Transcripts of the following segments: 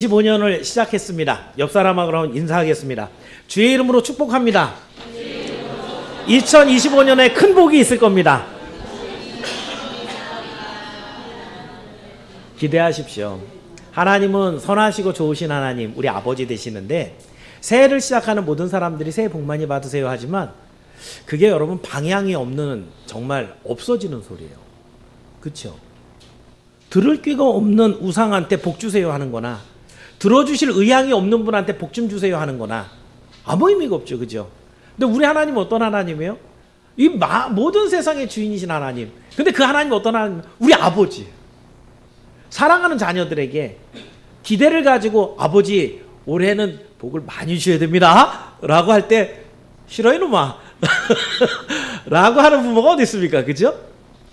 25년을 시작했습니다. 옆 사람하고 인사하겠습니다. 주의 이름으로 축복합니다. 2025년에 큰 복이 있을 겁니다. 기대하십시오. 하나님은 선하시고 좋으신 하나님, 우리 아버지 되시는데 새해를 시작하는 모든 사람들이 새해 복 많이 받으세요 하지만 그게 여러분 방향이 없는, 정말 없어지는 소리예요. 그렇죠? 들을 귀가 없는 우상한테 복 주세요 하는 거나 들어주실 의향이 없는 분한테 복 좀 주세요 하는 거나 아무 의미가 없죠. 그죠? 근데 우리 하나님은 어떤 하나님이에요? 이 모든 세상의 주인이신 하나님. 근데 그 하나님은 어떤 하나님? 우리 아버지. 사랑하는 자녀들에게 기대를 가지고 아버지 올해는 복을 많이 주셔야 됩니다 라고 할 때 싫어 이놈아 라고 하는 부모가 어디 있습니까? 그죠?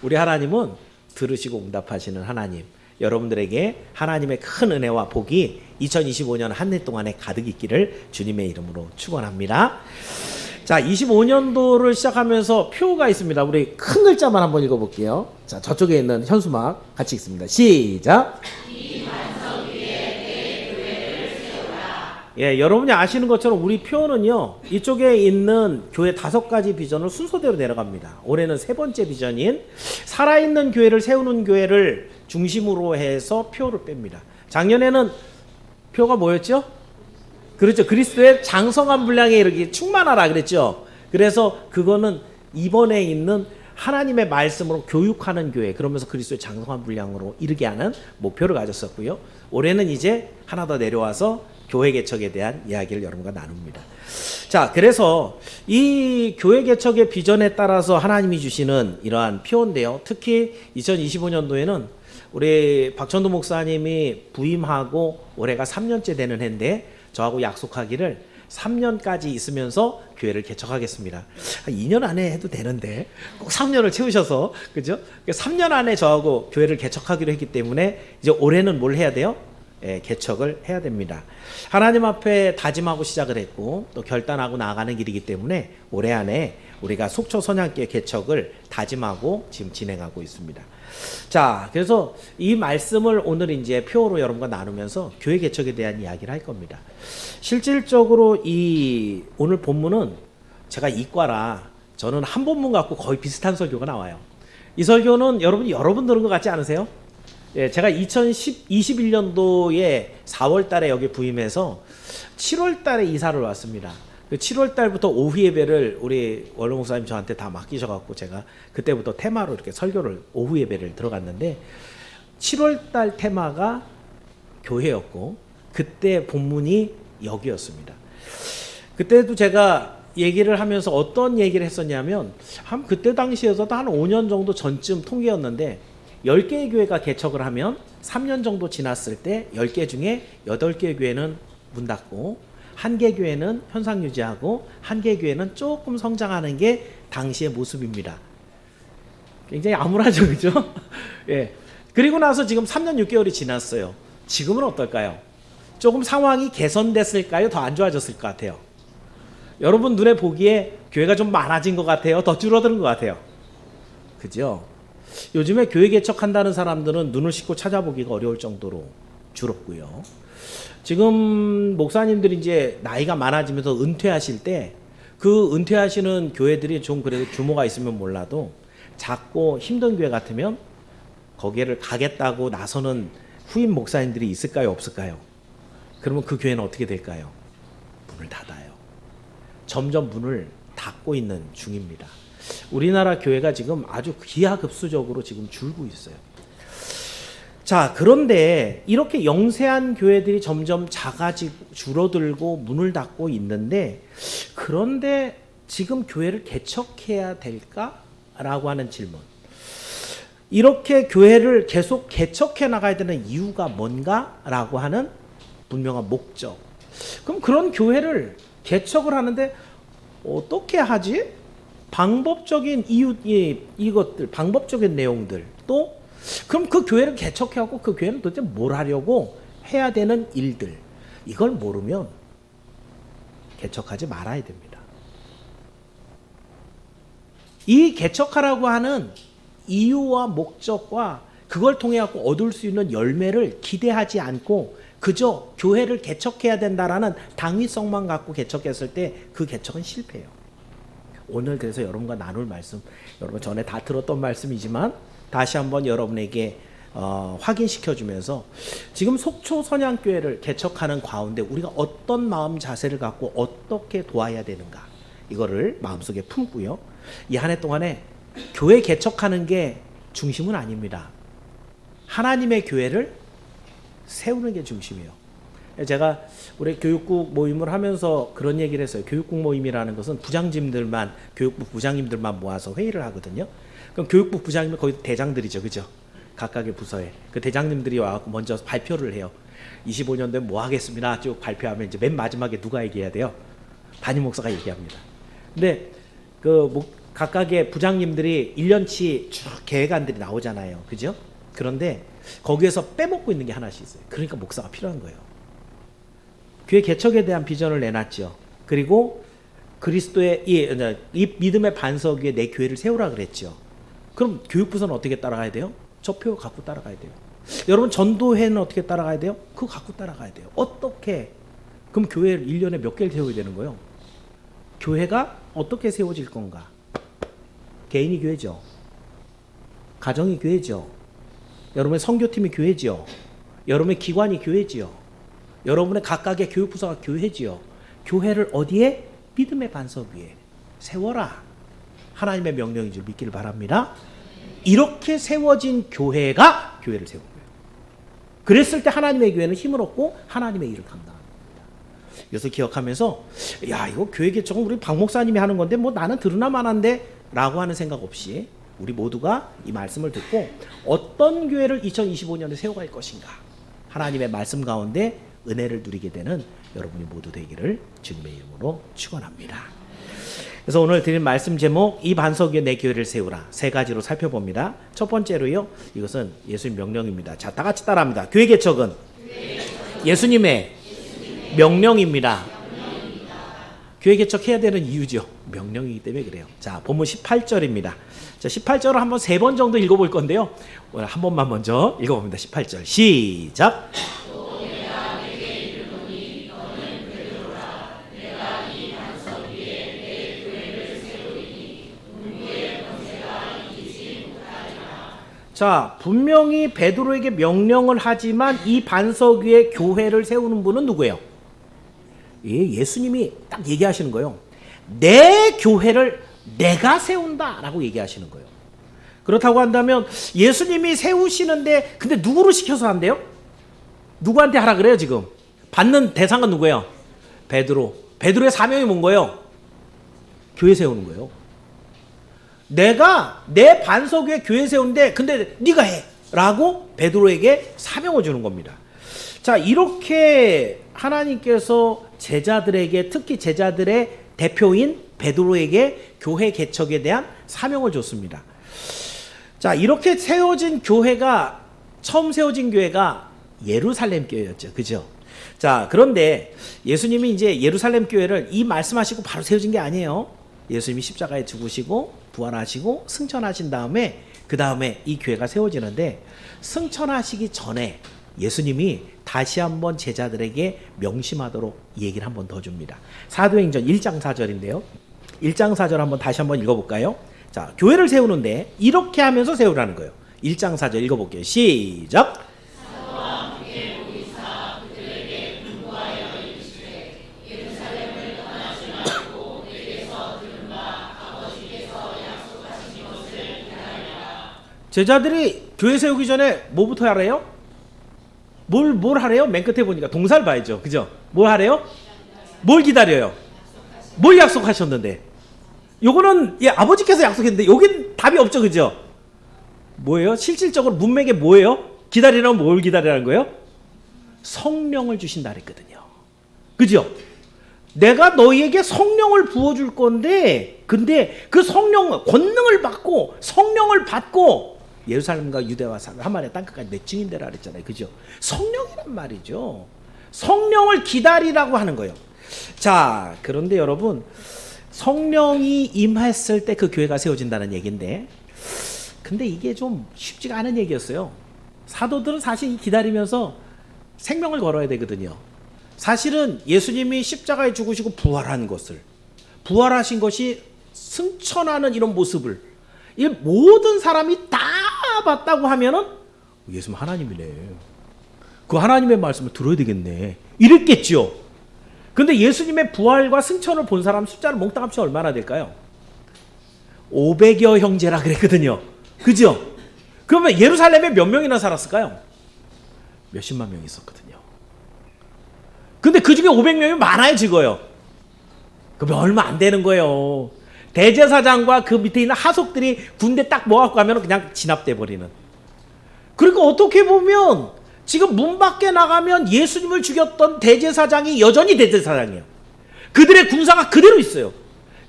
우리 하나님은 들으시고 응답하시는 하나님. 여러분들에게 하나님의 큰 은혜와 복이 2025년 한 해 동안에 가득 있기를 주님의 이름으로 축원합니다. 자, 25년도를 시작하면서 표가 있습니다. 우리 큰 글자만 한번 읽어볼게요. 자, 저쪽에 있는 현수막 같이 읽습니다. 시작. 예, 여러분이 아시는 것처럼 우리 표는요, 이쪽에 있는 교회 5가지 비전을 순서대로 내려갑니다. 올해는 3번째 비전인 살아있는 교회를 세우는 교회를 중심으로 해서 표를 뺍니다. 작년에는 표가 뭐였죠? 그렇죠. 그리스도의 장성한 분량에 이르기 충만하라 그랬죠. 그래서 그거는 이번에 있는 하나님의 말씀으로 교육하는 교회, 그러면서 그리스도의 장성한 분량으로 이르게 하는 목표를 가졌었고요. 올해는 이제 하나 더 내려와서 교회 개척에 대한 이야기를 여러분과 나눕니다. 자, 그래서 이 교회 개척의 비전에 따라서 하나님이 주시는 이러한 표인데요. 특히 2025년도에는 우리 박천도 목사님이 부임하고 올해가 3년째 되는 해인데 저하고 약속하기를 3년까지 있으면서 교회를 개척하겠습니다. 2년 안에 해도 되는데 꼭 3년을 채우셔서, 그죠? 3년 안에 저하고 교회를 개척하기로 했기 때문에 이제 올해는 뭘 해야 돼요? 예, 개척을 해야 됩니다. 하나님 앞에 다짐하고 시작을 했고 또 결단하고 나아가는 길이기 때문에 올해 안에 우리가 속초 선양교회 개척을 다짐하고 지금 진행하고 있습니다. 자, 그래서 이 말씀을 오늘 이제 표로 여러분과 나누면서 교회 개척에 대한 이야기를 할 겁니다. 실질적으로 이 오늘 본문은 제가 이과라 저는 한 본문 갖고 거의 비슷한 설교가 나와요. 이 설교는 여러분 들은 것 같지 않으세요? 예, 제가 2021년도에 4월 달에 여기 부임해서 7월 달에 이사를 왔습니다. 7월 달부터 오후 예배를 우리 원로 목사님 저한테 다 맡기셔갖고 제가 그때부터 테마로 이렇게 설교를 오후 예배를 들어갔는데 7월 달 테마가 교회였고 그때 본문이 여기였습니다. 그때도 제가 얘기를 하면서 어떤 얘기를 했었냐면 그때 당시에서도 한 5년 정도 전쯤 통계였는데 10개의 교회가 개척을 하면 3년 정도 지났을 때 10개 중에 8개의 교회는 문 닫고 1개 교회는 현상 유지하고 1개 교회는 조금 성장하는 게 당시의 모습입니다. 굉장히 암울하죠, 그죠? 예. 그리고 나서 지금 3년 6개월이 지났어요. 지금은 어떨까요? 조금 상황이 개선됐을까요? 더 안 좋아졌을 것 같아요? 여러분 눈에 보기에 교회가 좀 많아진 것 같아요? 더 줄어드는 것 같아요? 그죠? 요즘에 교회 개척한다는 사람들은 눈을 씻고 찾아보기가 어려울 정도로 줄었고요. 지금 목사님들이 이제 나이가 많아지면서 은퇴하실 때 그 은퇴하시는 교회들이 좀 그래도 규모가 있으면 몰라도 작고 힘든 교회 같으면 거기를 가겠다고 나서는 후임 목사님들이 있을까요? 없을까요? 그러면 그 교회는 어떻게 될까요? 문을 닫아요. 점점 문을 닫고 있는 중입니다. 우리나라 교회가 지금 아주 기하급수적으로 지금 줄고 있어요. 자, 그런데 이렇게 영세한 교회들이 점점 작아지고 줄어들고 문을 닫고 있는데 그런데 지금 교회를 개척해야 될까라고 하는 질문. 이렇게 교회를 계속 개척해 나가야 되는 이유가 뭔가라고 하는 분명한 목적. 그럼 그런 교회를 개척을 하는데 어떻게 하지? 방법적인 이것들, 방법적인 내용들, 또 그럼 그 교회를 개척해갖고 그 교회는 도대체 뭘 하려고 해야 되는 일들, 이걸 모르면 개척하지 말아야 됩니다. 이 개척하라고 하는 이유와 목적과 그걸 통해 갖고 얻을 수 있는 열매를 기대하지 않고 그저 교회를 개척해야 된다라는 당위성만 갖고 개척했을 때 그 개척은 실패해요. 오늘 그래서 여러분과 나눌 말씀, 여러분 전에 다 들었던 말씀이지만 다시 한번 여러분에게 확인시켜주면서 지금 속초 선양교회를 개척하는 가운데 우리가 어떤 마음 자세를 갖고 어떻게 도와야 되는가, 이거를 마음속에 품고요. 이 한 해 동안에 교회 개척하는 게 중심은 아닙니다. 하나님의 교회를 세우는 게 중심이에요. 제가 우리 교육국 모임을 하면서 그런 얘기를 했어요. 교육국 모임이라는 것은 부장님들만, 교육부 부장님들만 모아서 회의를 하거든요. 그럼 교육부 부장님은 거의 대장들이죠, 그죠? 각각의 부서에 그 대장님들이 와서 먼저 발표를 해요. 25년도에 뭐 하겠습니다. 쭉 발표하면 이제 맨 마지막에 누가 얘기해야 돼요? 담임 목사가 얘기합니다. 근데 각각의 부장님들이 1년치 쭉 계획안들이 나오잖아요, 그죠? 그런데 거기에서 빼먹고 있는 게 하나씩 있어요. 그러니까 목사가 필요한 거예요. 교회 개척에 대한 비전을 내놨죠. 그리고 그리스도의 이 믿음의 반석 위에 내 교회를 세우라 그랬죠. 그럼 교육부서는 어떻게 따라가야 돼요? 저 표 갖고 따라가야 돼요. 여러분 전도회는 어떻게 따라가야 돼요? 그거 갖고 따라가야 돼요. 어떻게? 그럼 교회를 1년에 몇 개를 세워야 되는 거예요? 교회가 어떻게 세워질 건가? 개인이 교회죠. 가정이 교회죠. 여러분의 선교팀이 교회지요. 여러분의 기관이 교회지요. 여러분의 각각의 교육부서가 교회지요. 교회를 어디에? 믿음의 반석 위에 세워라. 하나님의 명령인 줄 믿기를 바랍니다. 이렇게 세워진 교회가 교회를 세운 거예요. 그랬을 때 하나님의 교회는 힘을 얻고 하나님의 일을 감당합니다. 그래서 기억하면서 야, 이거 교회 개척은 우리 박 목사님이 하는 건데 뭐 나는 들으나 마나인데 라고 하는 생각 없이 우리 모두가 이 말씀을 듣고 어떤 교회를 2025년에 세워갈 것인가, 하나님의 말씀 가운데 은혜를 누리게 되는 여러분이 모두 되기를 주님의 이름으로 축원합니다. 그래서 오늘 드린 말씀 제목, 이 반석 위에 내 교회를 세우라, 세 가지로 살펴봅니다. 첫 번째로요, 이것은 예수님 명령입니다. 자, 다 같이 따라합니다. 교회 개척은 예수님의 명령입니다. 교회 개척해야 되는 이유죠. 명령이기 때문에 그래요. 자, 본문 18절입니다. 자, 18절을 한번 3번 정도 읽어볼 건데요. 오늘 한 번만 먼저 읽어봅니다. 18절 시작. 자, 분명히 베드로에게 명령을 하지만 이 반석 위에 교회를 세우는 분은 누구예요? 예수님이 딱 얘기하시는 거예요. 내 교회를 내가 세운다 라고 얘기하시는 거예요. 그렇다고 한다면 예수님이 세우시는데 근데 누구로 시켜서 한대요? 누구한테 하라 그래요 지금? 받는 대상은 누구예요? 베드로. 베드로의 사명이 뭔 거예요? 교회 세우는 거예요. 내가 내 반석 위에 교회 세우는데 근데 네가 해 라고 베드로에게 사명을 주는 겁니다. 자, 이렇게 하나님께서 제자들에게, 특히 제자들의 대표인 베드로에게 교회 개척에 대한 사명을 줬습니다. 자, 이렇게 세워진 교회가, 처음 세워진 교회가 예루살렘 교회였죠. 그죠? 자, 그런데 예수님이 이제 예루살렘 교회를 이 말씀하시고 바로 세워진 게 아니에요. 예수님이 십자가에 죽으시고 부활하시고 승천하신 다음에 그 다음에 이 교회가 세워지는데, 승천하시기 전에 예수님이 다시 한번 제자들에게 명심하도록 얘기를 한번 더 줍니다. 사도행전 1장 4절인데요. 1장 4절 한번 다시 한번 읽어볼까요? 자, 교회를 세우는데 이렇게 하면서 세우라는 거예요. 1장 4절 읽어볼게요. 시작. 제자들이 교회 세우기 전에 뭐부터 하래요? 뭘 하래요? 맨 끝에 보니까 동사를 봐야죠. 그죠? 뭘 하래요? 뭘 기다려요? 뭘 약속하셨는데? 요거는 아버지께서 약속했는데 여긴 답이 없죠. 그죠? 뭐예요? 실질적으로 문맥에 뭐예요? 기다리라면 뭘 기다리라는 거예요? 성령을 주신다 그랬거든요. 그죠? 내가 너희에게 성령을 부어줄 건데, 근데 그 성령, 권능을 받고 성령을 받고 예루살렘과 유대와 사마리아 땅끝까지 내 증인 되라 그랬잖아요. 그죠? 성령이란 말이죠. 성령을 기다리라고 하는 거예요. 자, 그런데 여러분, 성령이 임했을 때 그 교회가 세워진다는 얘기인데, 근데 이게 좀 쉽지가 않은 얘기였어요. 사도들은 사실 기다리면서 생명을 걸어야 되거든요. 사실은 예수님이 십자가에 죽으시고 부활한 것을, 부활하신 것이 승천하는 이런 모습을 이 모든 사람이 다 봤다고 하면은 예수님 하나님이네, 그 하나님의 말씀을 들어야 되겠네 이랬겠죠. 근데 예수님의 부활과 승천을 본 사람 숫자를 몽땅 합치면 얼마나 될까요? 500여 형제라 그랬거든요. 그죠? 그러면 예루살렘에 몇 명이나 살았을까요? 몇십만 명이 있었거든요. 근데 그 중에 500명이 많아요, 적어요? 그러면 얼마 안 되는 거예요. 대제사장과 그 밑에 있는 하속들이 군대 딱 모아갖고 가면 그냥 진압돼 버리는. 그러니까 어떻게 보면 지금 문 밖에 나가면 예수님을 죽였던 대제사장이 여전히 대제사장이에요. 그들의 군사가 그대로 있어요.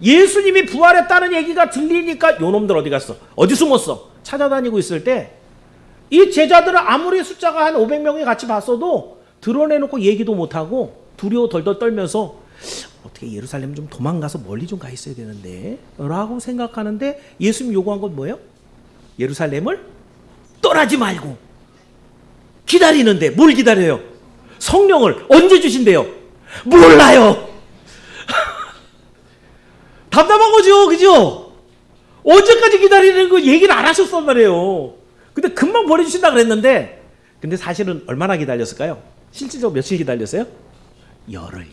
예수님이 부활했다는 얘기가 들리니까 요놈들 어디 갔어? 어디 숨었어? 찾아다니고 있을 때 이 제자들은 아무리 숫자가 한 500명이 같이 봤어도 드러내놓고 얘기도 못하고 두려워 덜덜 떨면서 어떻게 예루살렘 좀 도망가서 멀리 좀 가 있어야 되는데 라고 생각하는데 예수님 요구한 건 뭐예요? 예루살렘을 떠나지 말고 기다리는데 뭘 기다려요? 성령을 언제 주신대요? 몰라요. 답답한 거죠, 그죠? 언제까지 기다리는 거 얘기를 안 하셨단 말이에요. 근데 금방 보내주신다 그랬는데, 근데 사실은 얼마나 기다렸을까요? 실질적으로 며칠 기다렸어요? 열흘.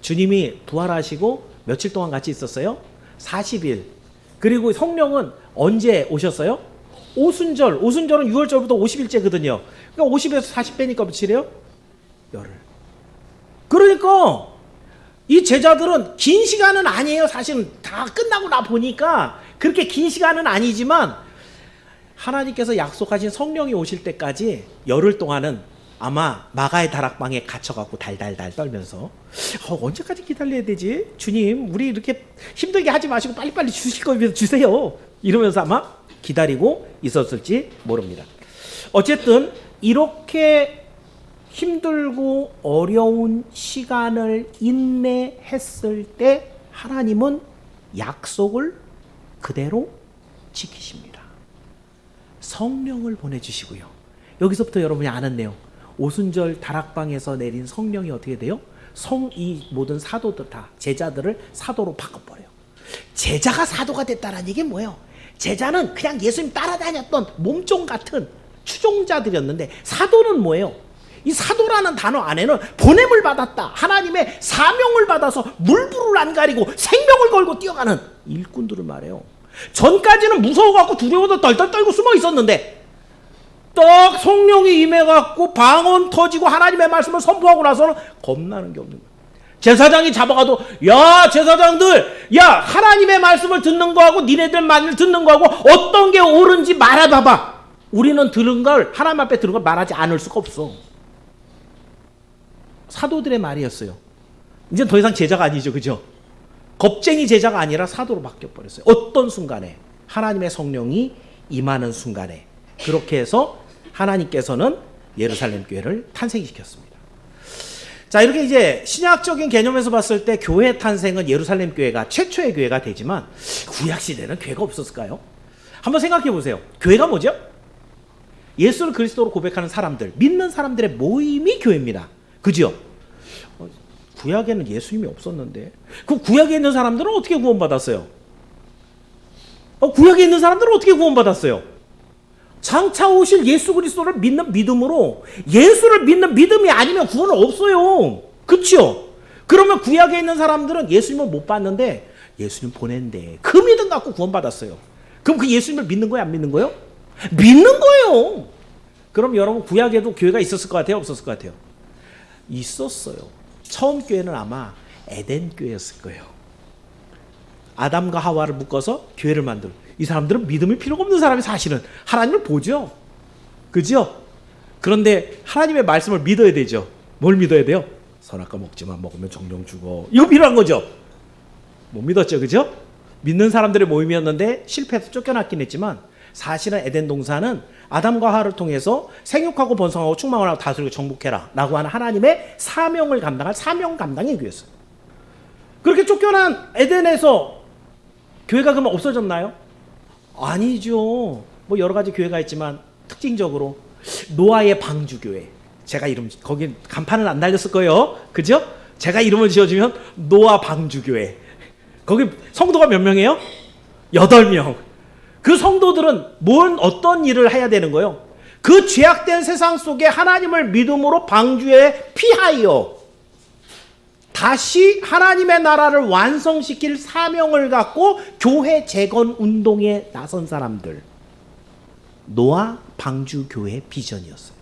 주님이 부활하시고 며칠 동안 같이 있었어요? 40일. 그리고 성령은 언제 오셨어요? 오순절은 6월절부터 50일째거든요. 그러니까 50에서 40 빼니까 며칠이에요? 열흘. 그러니까 이 제자들은 긴 시간은 아니에요. 사실은 다 끝나고 나 보니까 그렇게 긴 시간은 아니지만 하나님께서 약속하신 성령이 오실 때까지 열흘 동안은 아마 마가의 다락방에 갇혀갖고 달달달 떨면서 언제까지 기다려야 되지? 주님, 우리 이렇게 힘들게 하지 마시고 빨리빨리 주실 거면 주세요. 이러면서 아마 기다리고 있었을지 모릅니다. 어쨌든 이렇게 힘들고 어려운 시간을 인내했을 때 하나님은 약속을 그대로 지키십니다. 성령을 보내주시고요. 여기서부터 여러분이 아는 내용, 오순절 다락방에서 내린 성령이 어떻게 돼요? 이 모든 사도들 다 제자들을 사도로 바꿔버려요. 제자가 사도가 됐다는 얘기 뭐예요? 제자는 그냥 예수님 따라다녔던 몸종 같은 추종자들이었는데 사도는 뭐예요? 이 사도라는 단어 안에는 보냄을 받았다, 하나님의 사명을 받아서 물불을 안 가리고 생명을 걸고 뛰어가는 일꾼들을 말해요. 전까지는 무서워갖고 두려워서 떨떨 떨고 숨어 있었는데 딱 성령이 임해갖고 방언 터지고 하나님의 말씀을 선포하고 나서는 겁나는 게 없는 거예요. 제사장이 잡아가도 야 제사장들, 야 하나님의 말씀을 듣는 거하고 니네들 말을 듣는 거하고 어떤 게 옳은지 말해봐봐. 우리는 들은 걸, 하나님 앞에 들은 걸 말하지 않을 수가 없어. 사도들의 말이었어요. 이제 더 이상 제자가 아니죠, 그죠? 겁쟁이 제자가 아니라 사도로 바뀌어버렸어요. 어떤 순간에 하나님의 성령이 임하는 순간에 그렇게 해서 하나님께서는 예루살렘 교회를 탄생시켰습니다. 자, 이렇게 이제 신약적인 개념에서 봤을 때 교회 탄생은 예루살렘 교회가 최초의 교회가 되지만 구약 시대는 교회가 없었을까요? 한번 생각해 보세요. 교회가 뭐죠? 예수를 그리스도로 고백하는 사람들, 믿는 사람들의 모임이 교회입니다. 그죠? 구약에는 예수님이 없었는데 그 구약에 있는 사람들은 어떻게 구원받았어요? 구약에 있는 사람들은 어떻게 구원받았어요? 장차 오실 예수 그리스도를 믿는 믿음으로, 예수를 믿는 믿음이 아니면 구원은 없어요. 그렇죠? 그러면 구약에 있는 사람들은 예수님을 못 봤는데 예수님 보낸대, 그 믿음 갖고 구원받았어요. 그럼 그 예수님을 믿는 거예요, 안 믿는 거예요? 믿는 거예요. 그럼 여러분 구약에도 교회가 있었을 것 같아요, 없었을 것 같아요? 있었어요. 처음 교회는 아마 에덴 교회였을 거예요. 아담과 하와를 묶어서 교회를 만들고, 이 사람들은 믿음이 필요가 없는 사람이 사실은 하나님을 보죠. 그죠? 그런데 하나님의 말씀을 믿어야 되죠. 뭘 믿어야 돼요? 선악과 먹지만 먹으면 정령 죽어. 이거 필요한 거죠. 못 믿었죠, 그죠? 믿는 사람들의 모임이었는데 실패해서 쫓겨났긴 했지만 사실은 에덴 동산은 아담과 하와를 통해서 생육하고 번성하고 충만을 하고 다스리고 정복해라 라고 하는 하나님의 사명을 감당할 사명 감당의 교회였어요. 그렇게 쫓겨난 에덴에서 교회가 그러면 없어졌나요? 아니죠. 뭐 여러 가지 교회가 있지만 특징적으로 노아의 방주교회, 제가 이름 거기 간판은 안 달렸을 거예요. 그죠? 제가 이름을 지어주면 노아 방주교회. 거기 성도가 몇 명이에요? 8명. 그 성도들은 어떤 일을 해야 되는 거예요? 그 죄악된 세상 속에 하나님을 믿음으로 방주에 피하여 다시 하나님의 나라를 완성시킬 사명을 갖고 교회 재건 운동에 나선 사람들. 노아 방주교회 비전이었어요.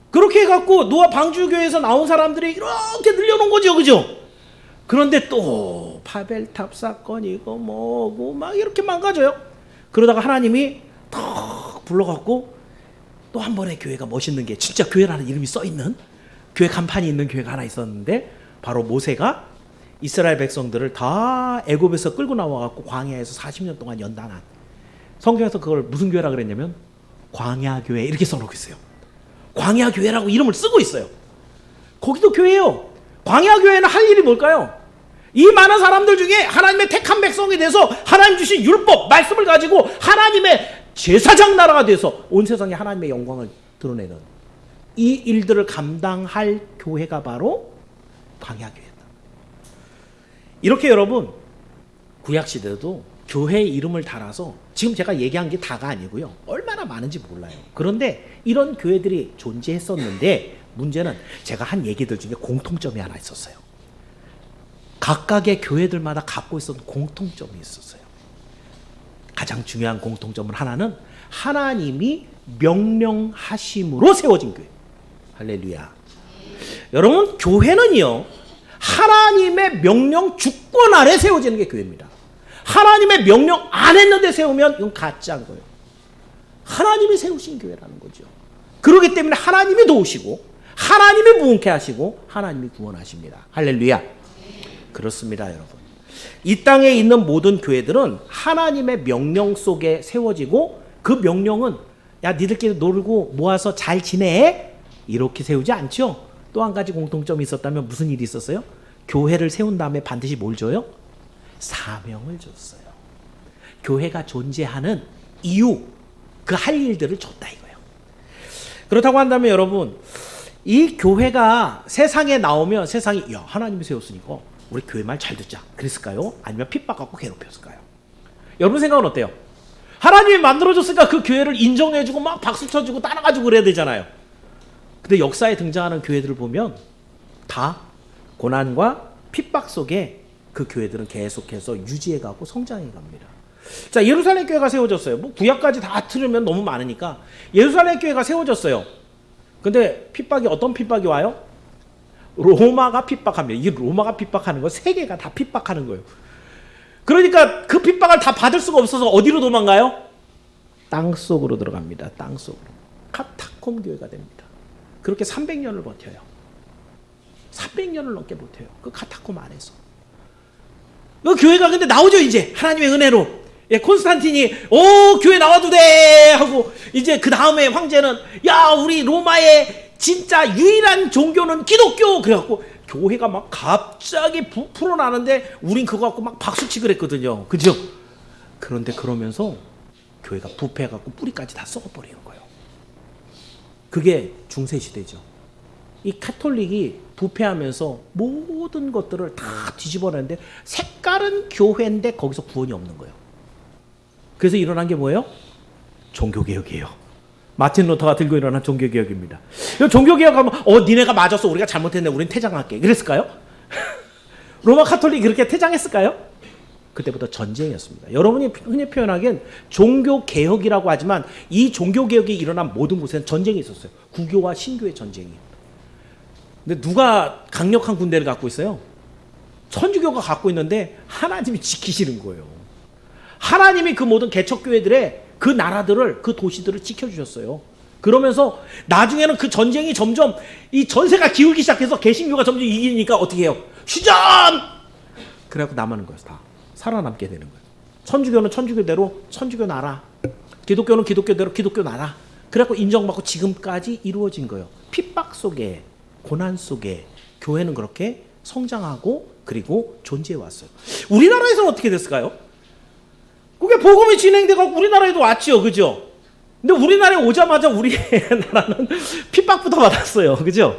그렇게 해갖고 노아 방주교회에서 나온 사람들이 이렇게 늘려놓은 거죠. 그죠? 그런데 또 바벨탑 사건이고 뭐고 막 이렇게 망가져요. 그러다가 하나님이 턱 불러갖고 또 한 번의 교회가 멋있는 게 진짜 교회라는 이름이 써있는 교회 간판이 있는 교회가 하나 있었는데 바로 모세가 이스라엘 백성들을 다 애굽에서 끌고 나와갖고 광야에서 40년 동안 연단한, 성경에서 그걸 무슨 교회라 그랬냐면 광야교회 이렇게 써놓고 있어요. 광야교회라고 이름을 쓰고 있어요. 거기도 교회예요. 광야교회는 할 일이 뭘까요? 이 많은 사람들 중에 하나님의 택한 백성이 돼서 하나님 주신 율법, 말씀을 가지고 하나님의 제사장 나라가 돼서 온 세상에 하나님의 영광을 드러내는 이 일들을 감당할 교회가 바로 광야교회다. 이렇게 여러분 구약시대도 교회 이름을 달아서 지금 제가 얘기한 게 다가 아니고요. 얼마나 많은지 몰라요. 그런데 이런 교회들이 존재했었는데 문제는 제가 한 얘기들 중에 공통점이 하나 있었어요. 각각의 교회들마다 갖고 있었던 공통점이 있었어요. 가장 중요한 공통점은 하나는 하나님이 명령하심으로 세워진 교회. 할렐루야. 여러분 교회는요 하나님의 명령 주권 아래 세워지는 게 교회입니다. 하나님의 명령 안 했는데 세우면 이건 가짜인 거예요. 하나님이 세우신 교회라는 거죠. 그렇기 때문에 하나님이 도우시고 하나님이 부흥케 하시고 하나님이 구원하십니다. 할렐루야. 그렇습니다 여러분. 이 땅에 있는 모든 교회들은 하나님의 명령 속에 세워지고 그 명령은 야 니들끼리 놀고 모아서 잘 지내 이렇게 세우지 않죠. 또 한 가지 공통점이 있었다면 무슨 일이 있었어요? 교회를 세운 다음에 반드시 뭘 줘요? 사명을 줬어요. 교회가 존재하는 이유, 그 할 일들을 줬다 이거예요. 그렇다고 한다면 여러분 이 교회가 세상에 나오면 세상이 야 하나님이 세웠으니까 우리 교회 말 잘 듣자 그랬을까요? 아니면 핍박하고 괴롭혔을까요? 여러분 생각은 어때요? 하나님이 만들어줬으니까 그 교회를 인정해주고 막 박수 쳐주고 따라가지고 그래야 되잖아요. 근데 역사에 등장하는 교회들을 보면 다 고난과 핍박 속에 그 교회들은 계속해서 유지해가고 성장해갑니다. 자, 예루살렘 교회가 세워졌어요. 뭐 구약까지 다 틀으면 너무 많으니까 예루살렘 교회가 세워졌어요. 근데 핍박이 어떤 핍박이 와요? 로마가 핍박합니다. 이 로마가 핍박하는 거 세계가 다 핍박하는 거예요. 그러니까 그 핍박을 다 받을 수가 없어서 어디로 도망가요? 땅속으로 들어갑니다. 땅속으로. 카타콤 교회가 됩니다. 그렇게 300년을 버텨요. 300년을 넘게 버텨요. 그 카타콤 안에서. 그 교회가 근데 나오죠 이제 하나님의 은혜로. 예, 콘스탄틴이 교회 나와도 돼 하고 이제 그 다음에 황제는 야 우리 로마의 진짜 유일한 종교는 기독교 그래갖고 교회가 막 갑자기 불어나는데 우린 그거 갖고 막 박수치 그랬거든요. 그죠? 그런데 그러면서 교회가 부패해갖고 뿌리까지 다 썩어버리는 거예요. 그게 중세시대죠. 이 카톨릭이 부패하면서 모든 것들을 다 뒤집어내는데 색깔은 교회인데 거기서 구원이 없는 거예요. 그래서 일어난 게 뭐예요? 종교개혁이에요. 마틴 루터가 들고 일어난 종교개혁입니다. 종교개혁하면 니네가 맞았어 우리가 잘못했네 우린 퇴장할게 그랬을까요? 로마 카톨릭이 그렇게 퇴장했을까요? 그때부터 전쟁이었습니다. 여러분이 흔히 표현하기엔 종교개혁이라고 하지만 이 종교개혁이 일어난 모든 곳에는 전쟁이 있었어요. 구교와 신교의 전쟁이. 근데 누가 강력한 군대를 갖고 있어요? 천주교가 갖고 있는데 하나님이 지키시는 거예요. 하나님이 그 모든 개척교회들의 그 나라들을 그 도시들을 지켜주셨어요. 그러면서 나중에는 그 전쟁이 점점 이 전세가 기울기 시작해서 개신교가 점점 이기니까 어떻게 해요? 휴전! 그래갖고 남아는 거예요. 다 살아남게 되는 거예요. 천주교는 천주교대로 천주교 나라, 기독교는 기독교대로 기독교 나라. 그래갖고 인정받고 지금까지 이루어진 거예요. 핍박 속에 고난 속에 교회는 그렇게 성장하고 그리고 존재해 왔어요. 우리나라에서는 어떻게 됐을까요? 그게 복음이 진행돼서 우리나라에도 왔죠, 그죠? 근데 우리나라에 오자마자 우리나라는 핍박부터 받았어요. 그죠?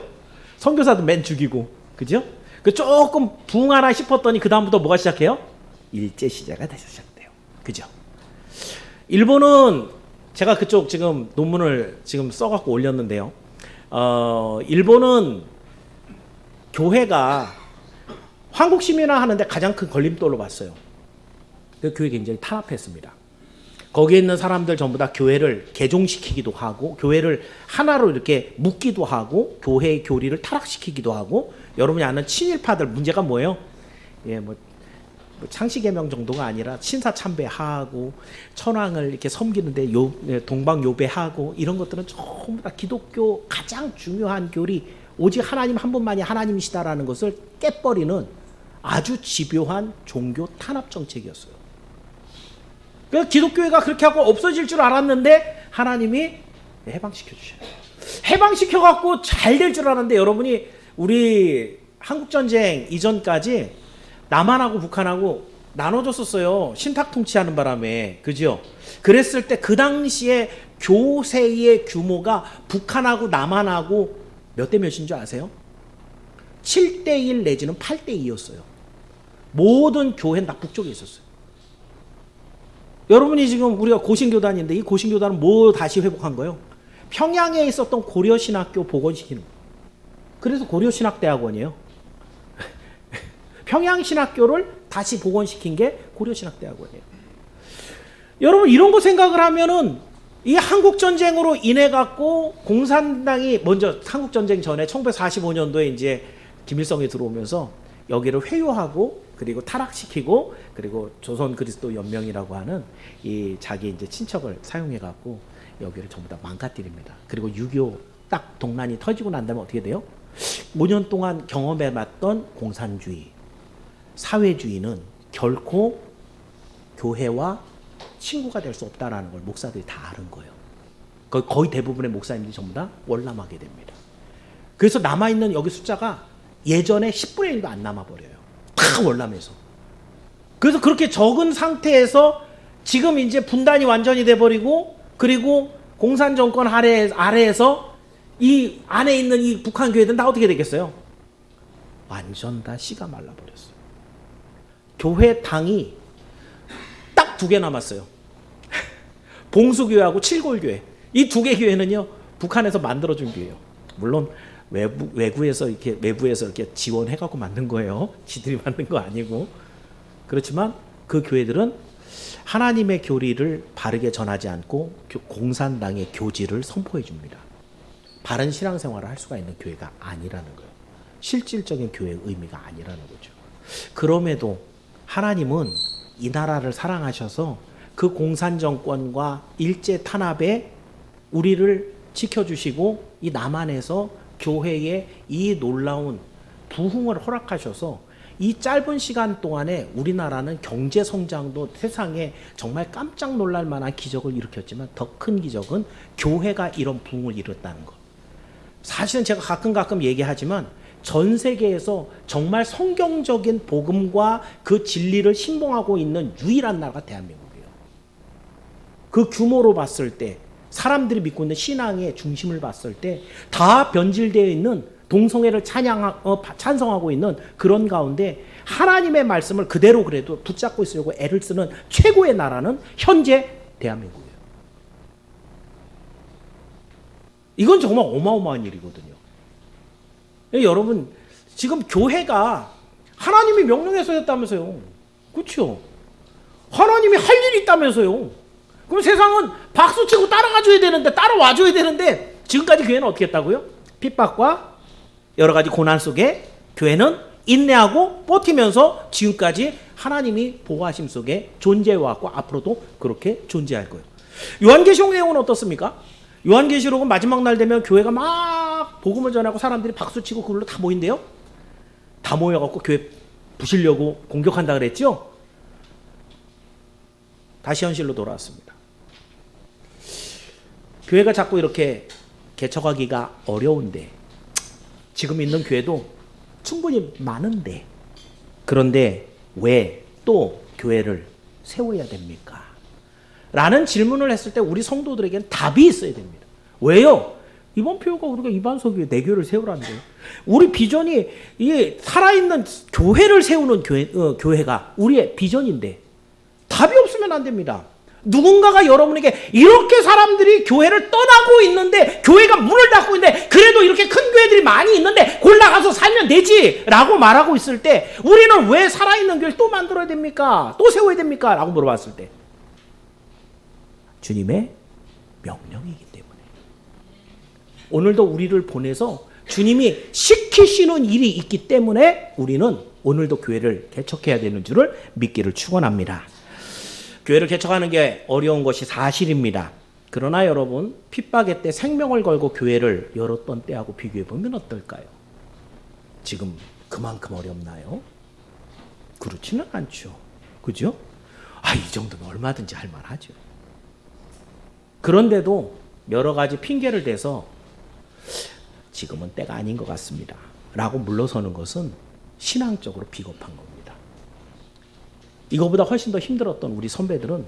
선교사도 맨 죽이고. 그죠? 그 조금 부흥하나 싶었더니 그 다음부터 뭐가 시작해요? 일제 시대가 다시 시작돼요. 그죠? 일본은 제가 그쪽 지금 논문을 지금 써갖고 올렸는데요. 일본은 교회가 한국 시민화 하는데 가장 큰 걸림돌로 봤어요. 그 교회 굉장히 탄압했습니다. 거기에 있는 사람들 전부 다 교회를 개종시키기도 하고 교회를 하나로 이렇게 묶기도 하고 교회의 교리를 타락시키기도 하고 여러분이 아는 친일파들 문제가 뭐예요? 예, 뭐 창시개명 정도가 아니라 신사참배하고 천황을 이렇게 섬기는데 동방요배하고 이런 것들은 전부 다 기독교 가장 중요한 교리 오직 하나님 한 분만이 하나님이시다라는 것을 깨버리는 아주 집요한 종교 탄압 정책이었어요. 그래서 기독교회가 그렇게 하고 없어질 줄 알았는데 하나님이 해방시켜 주셔요. 해방시켜 갖고 잘 될 줄 알았는데 여러분이 우리 한국전쟁 이전까지 남한하고 북한하고 나눠줬었어요. 신탁 통치하는 바람에. 그죠? 그랬을 때 그 당시에 교세의 규모가 북한하고 남한하고 몇 대 몇인 줄 아세요? 7대1 내지는 8대2였어요. 모든 교회는 다 북쪽에 있었어요. 여러분이 지금 우리가 고신교단인데 이 고신교단은 뭐 다시 회복한 거예요? 평양에 있었던 고려신학교 복원시키는 거예요. 그래서 고려신학대학원이에요. 평양신학교를 다시 복원시킨 게 고려신학대학원이에요. 여러분 이런 거 생각을 하면은 이 한국전쟁으로 인해 갖고 공산당이 먼저 한국전쟁 전에 1945년도에 이제 김일성이 들어오면서 여기를 회유하고 그리고 타락시키고 그리고 조선 그리스도 연명이라고 하는 이 자기 이제 친척을 사용해 갖고 여기를 전부 다 망가뜨립니다. 그리고 6.25 딱 동란이 터지고 난 다음에 어떻게 돼요? 5년 동안 경험해 봤던 공산주의, 사회주의는 결코 교회와 친구가 될 수 없다라는 걸 목사들이 다 아는 거예요. 거의 대부분의 목사님들이 전부 다 월남하게 됩니다. 그래서 남아있는 여기 숫자가 예전에 10분의 1도 안 남아버려요. 다 월남해서. 그래서 그렇게 적은 상태에서 지금 이제 분단이 완전히 돼버리고 그리고 공산정권 아래에서 이 안에 있는 이 북한 교회들은 다 어떻게 되겠어요? 완전 다 씨가 말라버렸어요. 교회 당이 딱 2개 남았어요. 봉수교회하고 칠골교회. 이 2개 교회는요, 북한에서 만들어준 교회예요. 물론 외부에서 이렇게 지원해갖고 만든 거예요. 지들이 만든 거 아니고. 그렇지만 그 교회들은 하나님의 교리를 바르게 전하지 않고 공산당의 교지를 선포해 줍니다. 바른 신앙생활을 할 수가 있는 교회가 아니라는 거예요. 실질적인 교회의 의미가 아니라는 거죠. 그럼에도 하나님은 이 나라를 사랑하셔서 그 공산정권과 일제 탄압에 우리를 지켜주시고 이 남한에서 교회의 이 놀라운 부흥을 허락하셔서 이 짧은 시간 동안에 우리나라는 경제 성장도 세상에 정말 깜짝 놀랄 만한 기적을 일으켰지만 더 큰 기적은 교회가 이런 부흥을 이뤘다는 것. 사실은 제가 가끔 얘기하지만 전 세계에서 정말 성경적인 복음과 그 진리를 신봉하고 있는 유일한 나라가 대한민국이에요. 그 규모로 봤을 때 사람들이 믿고 있는 신앙의 중심을 봤을 때 다 변질되어 있는 동성애를 찬성하고 있는 그런 가운데 하나님의 말씀을 그대로 그래도 붙잡고 있으려고 애를 쓰는 최고의 나라는 현재 대한민국이에요. 이건 정말 어마어마한 일이거든요. 여러분 지금 교회가 하나님이 명령해서 했다면서요. 그렇죠? 하나님이 할 일이 있다면서요. 그럼 세상은 박수치고 따라가줘야 되는데 따라와줘야 되는데 지금까지 교회는 어떻게 했다고요? 핍박과 여러 가지 고난 속에 교회는 인내하고 버티면서 지금까지 하나님이 보호하심 속에 존재해왔고 앞으로도 그렇게 존재할 거예요. 요한계시록 내용은 어떻습니까? 요한계시록은 마지막 날 되면 교회가 막 복음을 전하고 사람들이 박수치고 그걸로 다 모인대요. 다 모여갖고 교회 부시려고 공격한다 그랬죠? 다시 현실로 돌아왔습니다. 교회가 자꾸 이렇게 개척하기가 어려운데 지금 있는 교회도 충분히 많은데 그런데 왜 또 교회를 세워야 됩니까? 라는 질문을 했을 때 우리 성도들에게는 답이 있어야 됩니다. 왜요? 이번 표가 우리가 이반석이 내교를 세우라는데요. 우리 비전이 이 살아있는 교회를 세우는 교회가 우리의 비전인데 답이 없으면 안 됩니다. 누군가가 여러분에게 이렇게 사람들이 교회를 떠나고 있는데 교회가 문을 닫고 있는데 그래도 이렇게 큰 교회들이 많이 있는데 골라가서 살면 되지 라고 말하고 있을 때 우리는 왜 살아있는 교회를 또 만들어야 됩니까? 또 세워야 됩니까? 라고 물어봤을 때 주님의 명령이기 때문에 오늘도 우리를 보내서 주님이 시키시는 일이 있기 때문에 우리는 오늘도 교회를 개척해야 되는 줄을 믿기를 축원합니다. 교회를 개척하는 게 어려운 것이 사실입니다. 그러나 여러분 핍박의 때 생명을 걸고 교회를 열었던 때하고 비교해 보면 어떨까요? 지금 그만큼 어렵나요? 그렇지는 않죠. 그죠? 이 정도면 얼마든지 할 만하죠. 그런데도 여러 가지 핑계를 대서 지금은 때가 아닌 것 같습니다 라고 물러서는 것은 신앙적으로 비겁한 겁니다. 이거보다 훨씬 더 힘들었던 우리 선배들은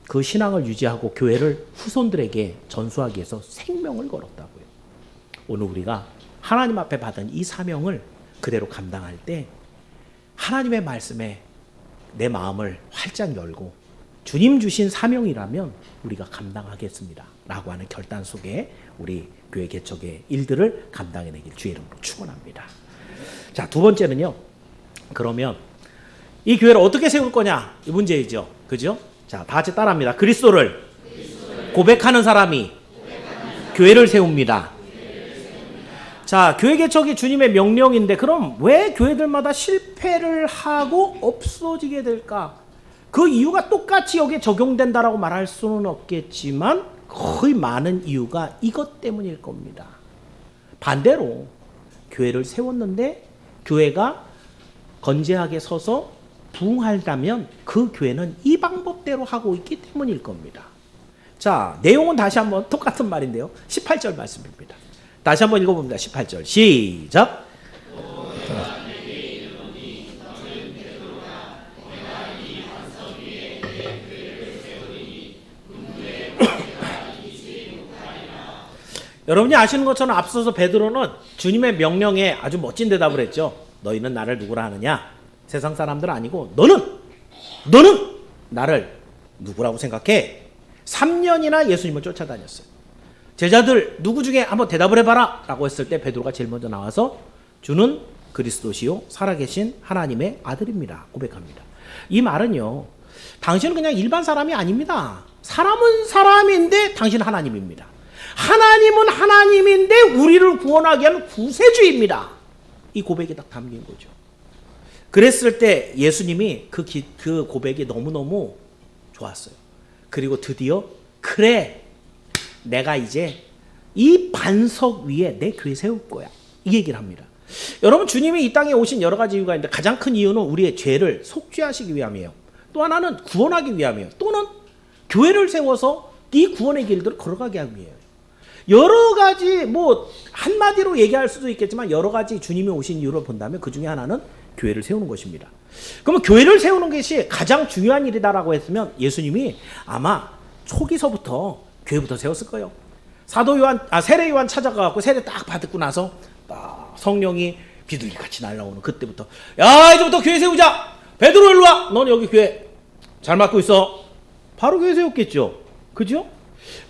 그 신앙을 유지하고 교회를 후손들에게 전수하기 위해서 생명을 걸었다고요. 오늘 우리가 하나님 앞에 받은 이 사명을 그대로 감당할 때 하나님의 말씀에 내 마음을 활짝 열고 주님 주신 사명이라면 우리가 감당하겠습니다 라고 하는 결단 속에 우리 교회 개척의 일들을 감당해내길 주의 이름으로 축원합니다. 자, 두 번째는요. 그러면 이 교회를 어떻게 세울 거냐 이 문제이죠. 그죠? 자, 다 같이 따라합니다. 그리스도를 고백하는 사람이 교회를 세웁니다. 자, 교회 개척이 주님의 명령인데 그럼 왜 교회들마다 실패를 하고 없어지게 될까? 그 이유가 똑같이 여기에 적용된다라고 말할 수는 없겠지만 거의 많은 이유가 이것 때문일 겁니다. 반대로 교회를 세웠는데 교회가 건재하게 서서 부흥하다면 그 교회는 이 방법대로 하고 있기 때문일 겁니다. 자, 내용은 다시 한번 똑같은 말인데요. 18절 말씀입니다. 다시 한번 읽어봅니다. 18절 시작. 여러분이 아시는 것처럼 앞서서 베드로는 주님의 명령에 아주 멋진 대답을 했죠. 너희는 나를 누구라 하느냐? 세상 사람들 아니고 너는 나를 누구라고 생각해? 3년이나 예수님을 쫓아다녔어요. 제자들 누구 중에 한번 대답을 해봐라 라고 했을 때 베드로가 제일 먼저 나와서 주는 그리스도시요 살아계신 하나님의 아들입니다 고백합니다. 이 말은요, 당신은 그냥 일반 사람이 아닙니다. 사람은 사람인데 당신은 하나님입니다. 하나님은 하나님인데 우리를 구원하게 하는 구세주입니다. 이 고백이 딱 담긴 거죠. 그랬을 때 예수님이 그 고백이 너무너무 좋았어요. 그리고 드디어 그래 내가 이제 이 반석 위에 내 교회 세울 거야 이 얘기를 합니다. 여러분 주님이 이 땅에 오신 여러 가지 이유가 있는데 가장 큰 이유는 우리의 죄를 속죄하시기 위함이에요. 또 하나는 구원하기 위함이에요. 또는 교회를 세워서 이 구원의 길들을 걸어가게 하기 위해요. 여러 가지 뭐 한마디로 얘기할 수도 있겠지만 여러 가지 주님이 오신 이유를 본다면 그 중에 하나는 교회를 세우는 것입니다. 그러면 교회를 세우는 것이 가장 중요한 일이다라고 했으면 예수님이 아마 초기서부터 교회부터 세웠을 거예요. 세례 요한 찾아가고 세례 딱 받고 나서 성령이 비둘기같이 날아오는 그때부터 야 이제부터 교회 세우자. 베드로 일로 와. 너는 여기 교회 잘 맡고 있어. 바로 교회 세웠겠죠. 그죠?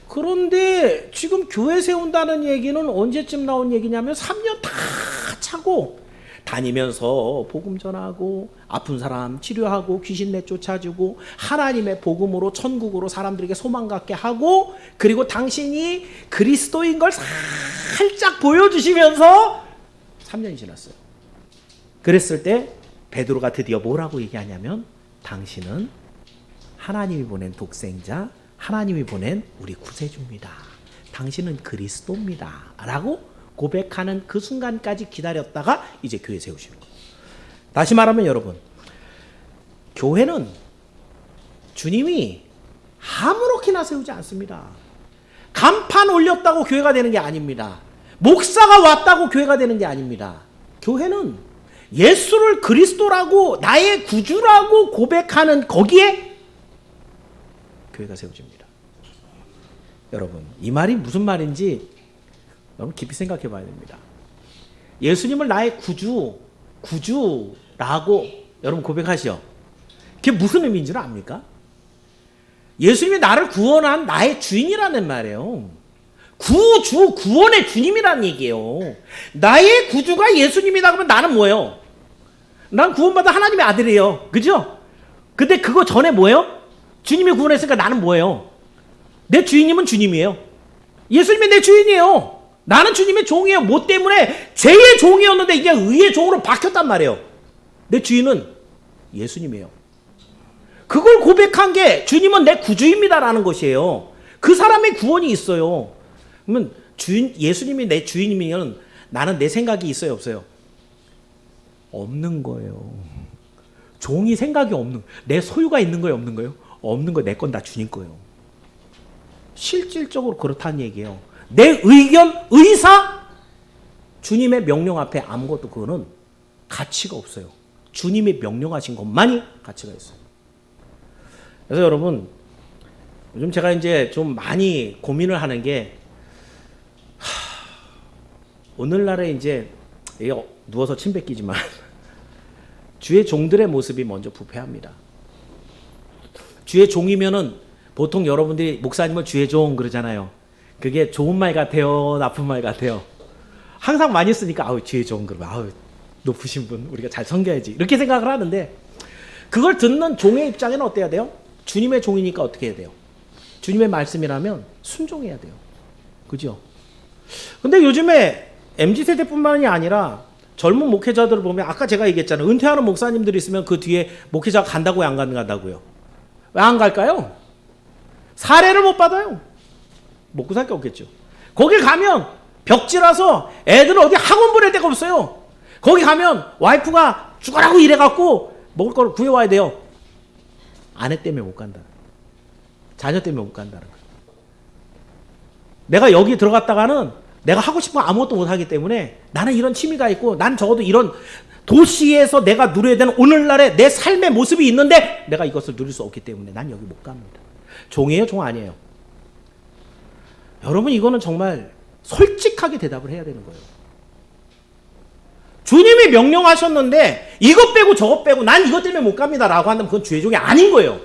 그런데 지금 교회 세운다는 얘기는 언제쯤 나온 얘기냐면 3년 다 차고 다니면서 복음 전하고 아픈 사람 치료하고 귀신 내쫓아주고 하나님의 복음으로 천국으로 사람들에게 소망 갖게 하고 그리고 당신이 그리스도인 걸 살짝 보여주시면서 3년이 지났어요. 그랬을 때 베드로가 드디어 뭐라고 얘기하냐면 당신은 하나님이 보낸 독생자 하나님이 보낸 우리 구세주입니다. 당신은 그리스도입니다. 라고 고백하는 그 순간까지 기다렸다가 이제 교회 세우시는 거예요. 다시 말하면 여러분, 교회는 주님이 아무렇게나 세우지 않습니다. 간판 올렸다고 교회가 되는 게 아닙니다. 목사가 왔다고 교회가 되는 게 아닙니다. 교회는 예수를 그리스도라고 나의 구주라고 고백하는 거기에 교회가 세워집니다. 여러분, 이 말이 무슨 말인지 여러분 깊이 생각해 봐야 됩니다. 예수님을 나의 구주라고 여러분 고백하시오. 그게 무슨 의미인 줄 압니까? 예수님이 나를 구원한 나의 주인이라는 말이에요. 구원의 주님이라는 얘기예요. 나의 구주가 예수님이다 그러면 나는 뭐예요? 난 구원받은 하나님의 아들이에요. 그죠? 근데 그거 전에 뭐예요? 주님이 구원했으니까 나는 뭐예요? 내 주인님은 주님이에요. 예수님이 내 주인이에요. 나는 주님의 종이에요. 뭐 때문에? 죄의 종이었는데 이제 의의 종으로 바뀌었단 말이에요. 내 주인은 예수님이에요. 그걸 고백한 게 주님은 내 구주입니다라는 것이에요. 그 사람의 구원이 있어요. 그러면 예수님이 내 주인이면 나는 내 생각이 있어요, 없어요? 없는 거예요. 종이 생각이 없는, 내 소유가 있는 거예요, 없는 거예요? 없는 거예요. 내 건 다 주님 거예요. 실질적으로 그렇다는 얘기예요. 내 의견, 의사, 주님의 명령 앞에 아무것도 그거는 가치가 없어요. 주님이 명령하신 것만이 가치가 있어요. 그래서 여러분, 요즘 제가 이제 좀 많이 고민을 하는 게, 오늘날에 이제 누워서 침 뱉기지만 주의 종들의 모습이 먼저 부패합니다. 주의 종이면은 보통 여러분들이 목사님을 주의 종 그러잖아요. 그게 좋은 말 같아요, 나쁜 말 같아요? 항상 많이 쓰니까 아우 주의 종 그러면 아우 높으신 분 우리가 잘 섬겨야지 이렇게 생각을 하는데, 그걸 듣는 종의 입장에는 어때야 돼요? 주님의 종이니까 어떻게 해야 돼요? 주님의 말씀이라면 순종해야 돼요. 그죠? 근데 요즘에 MZ세대뿐만이 아니라 젊은 목회자들을 보면 아까 제가 얘기했잖아요. 은퇴하는 목사님들이 있으면 그 뒤에 목회자가 간다고요, 안 간다고요? 왜 안 갈까요? 사례를 못 받아요. 먹고 살 게 없겠죠. 거기 가면 벽지라서 애들은 어디 학원 보낼 데가 없어요. 거기 가면 와이프가 죽으라고 일해갖고 먹을 걸 구해와야 돼요. 아내 때문에 못 간다. 자녀 때문에 못 간다는 거예요. 내가 여기 들어갔다가는 내가 하고 싶은 거 아무것도 못 하기 때문에 나는 이런 취미가 있고 난 적어도 이런 도시에서 내가 누려야 되는 오늘날의 내 삶의 모습이 있는데 내가 이것을 누릴 수 없기 때문에 난 여기 못 갑니다. 종이에요, 종 아니에요? 여러분, 이거는 정말 솔직하게 대답을 해야 되는 거예요. 주님이 명령하셨는데 이것 빼고 저것 빼고 난 이것 때문에 못 갑니다 라고 한다면 그건 주의 종이 아닌 거예요.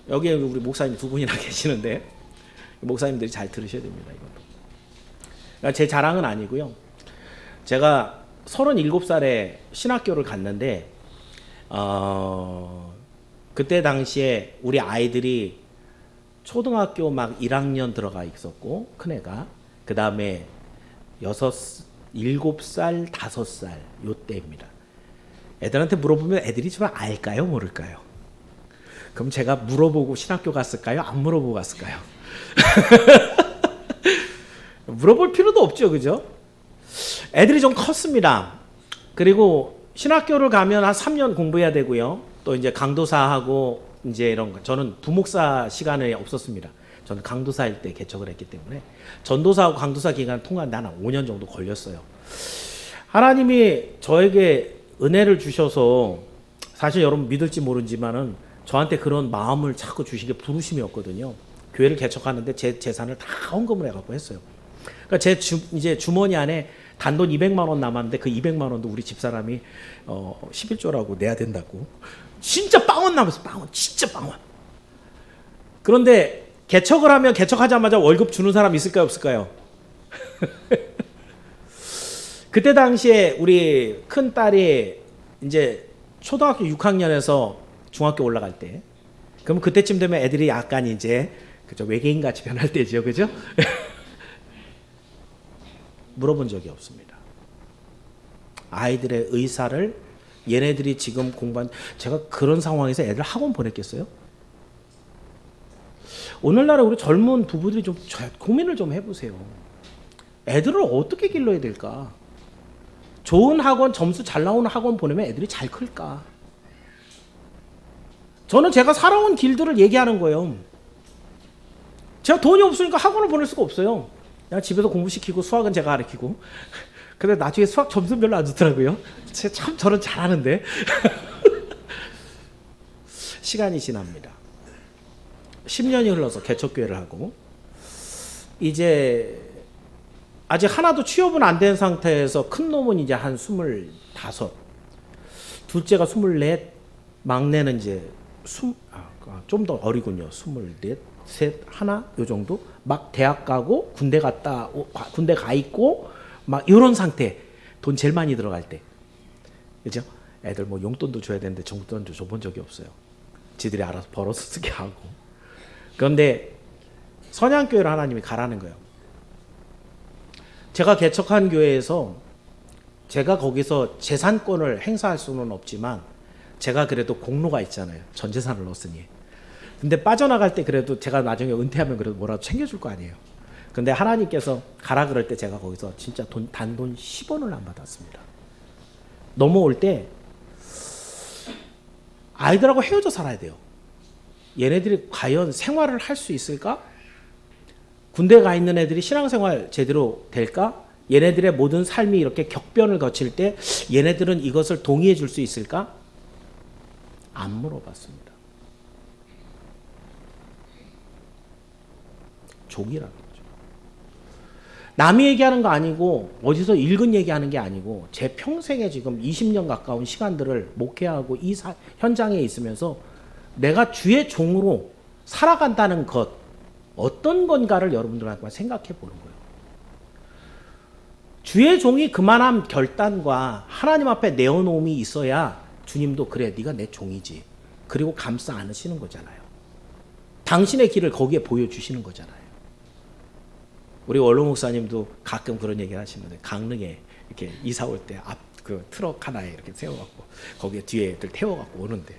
여기에 우리 목사님 두 분이나 계시는데 목사님들이 잘 들으셔야 됩니다. 이것도. 그러니까 제 자랑은 아니고요. 제가 37살에 신학교를 갔는데 그때 당시에 우리 아이들이 초등학교 막 1학년 들어가 있었고 큰애가 그 다음에 7살, 5살 요때입니다. 애들한테 물어보면 애들이 좀 알까요? 모를까요? 그럼 제가 물어보고 신학교 갔을까요? 안 물어보고 갔을까요? 물어볼 필요도 없죠, 그죠? 애들이 좀 컸습니다. 그리고 신학교를 가면 한 3년 공부해야 되고요. 또 이제 강도사하고 이제 이런 거. 저는 부목사 시간이 없었습니다. 저는 강도사일 때 개척을 했기 때문에 전도사하고 강도사 기간 통과하는데 한 5년 정도 걸렸어요. 하나님이 저에게 은혜를 주셔서 사실 여러분 믿을지 모르지만은 저한테 그런 마음을 자꾸 주신 게 부르심이었거든요. 교회를 개척하는데 제 재산을 다 헌금을 해갖고 했어요. 그러니까 이제 주머니 안에 단돈 200만 원 남았는데 그 200만 원도 우리 집사람이 11조라고 내야 된다고. 진짜 빵원 남았어. 빵원. 진짜 빵원. 그런데 개척을 하면 개척하자마자 월급 주는 사람 있을까요, 없을까요? 그때 당시에 우리 큰 딸이 이제 초등학교 6학년에서 중학교 올라갈 때, 그럼 그때쯤 되면 애들이 약간 이제 그죠, 외계인 같이 변할 때죠, 그죠? 물어본 적이 없습니다. 아이들의 의사를 얘네들이 지금 공부한, 제가 그런 상황에서 애들 학원 보냈겠어요? 오늘날에 우리 젊은 부부들이 좀 고민을 좀 해보세요. 애들을 어떻게 길러야 될까? 좋은 학원, 점수 잘 나오는 학원 보내면 애들이 잘 클까? 저는 제가 살아온 길들을 얘기하는 거예요. 제가 돈이 없으니까 학원을 보낼 수가 없어요. 그냥 집에서 공부시키고 수학은 제가 가르치고. 근데 나중에 수학 점수 별로 안 좋더라고요. 참 저는 잘하는데. 시간이 지납니다. 10년이 흘러서 개척교회를 하고 이제 아직 하나도 취업은 안 된 상태에서 큰 놈은 이제 한 25, 둘째가 24, 막내는 이제 좀 더 어리군요. 24, 셋, 하나 요 정도. 막 대학 가고 군대 가 있고 막 이런 상태. 돈 제일 많이 들어갈 때. 그죠? 애들 뭐 용돈도 줘야 되는데 용돈도 줘본 적이 없어요. 지들이 알아서 벌어서 쓰게 하고. 그런데 선양교회를 하나님이 가라는 거예요. 제가 개척한 교회에서 제가 거기서 재산권을 행사할 수는 없지만 제가 그래도 공로가 있잖아요. 전 재산을 넣었으니. 근데 빠져나갈 때 그래도 제가 나중에 은퇴하면 그래도 뭐라도 챙겨줄 거 아니에요. 근데 하나님께서 가라 그럴 때 제가 거기서 진짜 단돈 10원을 안 받았습니다. 넘어올 때 아이들하고 헤어져 살아야 돼요. 얘네들이 과연 생활을 할 수 있을까? 군대 가 있는 애들이 신앙생활 제대로 될까? 얘네들의 모든 삶이 이렇게 격변을 거칠 때 얘네들은 이것을 동의해 줄 수 있을까? 안 물어봤습니다. 종이라는 거죠. 남이 얘기하는 거 아니고 어디서 읽은 얘기하는 게 아니고 제 평생에 지금 20년 가까운 시간들을 목회하고 이 현장에 있으면서 내가 주의 종으로 살아간다는 것 어떤 건가를 여러분들한테 생각해 보는 거예요. 주의 종이 그만한 결단과 하나님 앞에 내어놓음이 있어야 주님도 그래 네가 내 종이지 그리고 감싸 안으시는 거잖아요. 당신의 길을 거기에 보여주시는 거잖아요. 우리 원로 목사님도 가끔 그런 얘기를 하시는데 강릉에 이렇게 이사 올 때 앞 그 트럭 하나에 이렇게 세워갖고 거기에 뒤에 애들 태워갖고 오는데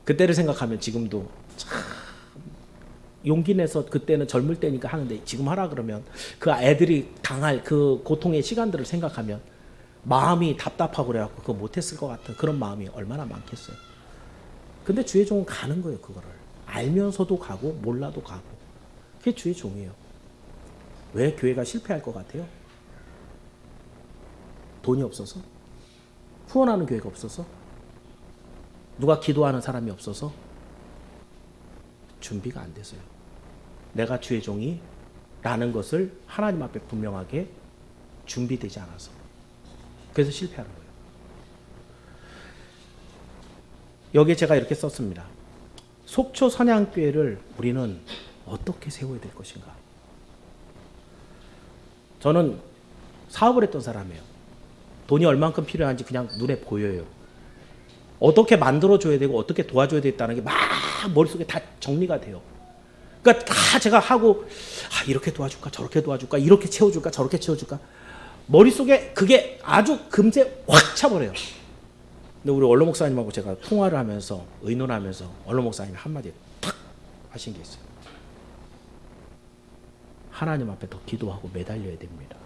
그때를 생각하면 지금도 참 용기 내서 그때는 젊을 때니까 하는데 지금 하라 그러면 그 애들이 당할 그 고통의 시간들을 생각하면 마음이 답답하고 그래갖고 그거 못했을 것 같은 그런 마음이 얼마나 많겠어요. 근데 주의 종은 가는 거예요. 그거를 알면서도 가고 몰라도 가고 그게 주의 종이에요. 왜 교회가 실패할 것 같아요? 돈이 없어서? 후원하는 교회가 없어서? 누가 기도하는 사람이 없어서? 준비가 안 돼서요. 내가 주의 종이 라는 것을 하나님 앞에 분명하게 준비되지 않아서. 그래서 실패하는 거예요. 여기에 제가 이렇게 썼습니다. 속초 선양교회를 우리는 어떻게 세워야 될 것인가. 저는 사업을 했던 사람이에요. 돈이 얼만큼 필요한지 그냥 눈에 보여요. 어떻게 만들어줘야 되고 어떻게 도와줘야 되겠다는 게 막 머릿속에 다 정리가 돼요. 그러니까 다 제가 하고 이렇게 도와줄까 저렇게 도와줄까 이렇게 채워줄까 저렇게 채워줄까 머릿속에 그게 아주 금세 확 차버려요. 근데 우리 원로 목사님하고 제가 통화를 하면서 의논하면서 원로 목사님이 한마디 탁 하신 게 있어요. 하나님 앞에 더 기도하고 매달려야 됩니다.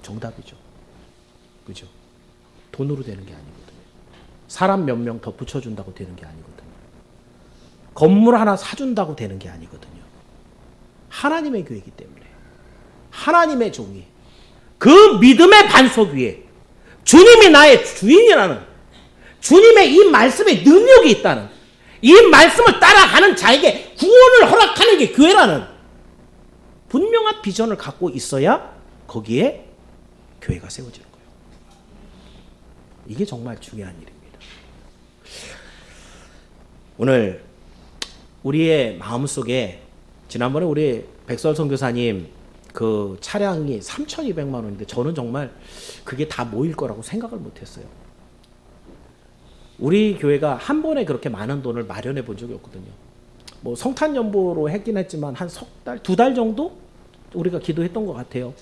정답이죠. 그죠? 돈으로 되는 게 아니거든요. 사람 몇 명 더 붙여준다고 되는 게 아니거든요. 건물 하나 사준다고 되는 게 아니거든요. 하나님의 교회이기 때문에 하나님의 종이 그 믿음의 반석 위에 주님이 나의 주인이라는 주님의 이 말씀에 능력이 있다는 이 말씀을 따라가는 자에게 구원을 허락하는 게 교회라는 분명한 비전을 갖고 있어야 거기에 교회가 세워지는 거예요. 이게 정말 중요한 일입니다. 오늘 우리의 마음속에 지난번에 우리 백설 선교사님 그 차량이 3,200만 원인데 저는 정말 그게 다 모일 거라고 생각을 못했어요. 우리 교회가 한 번에 그렇게 많은 돈을 마련해 본 적이 없거든요. 뭐 성탄연보로 했긴 했지만 한 석 달, 2달 정도 우리가 기도했던 것 같아요.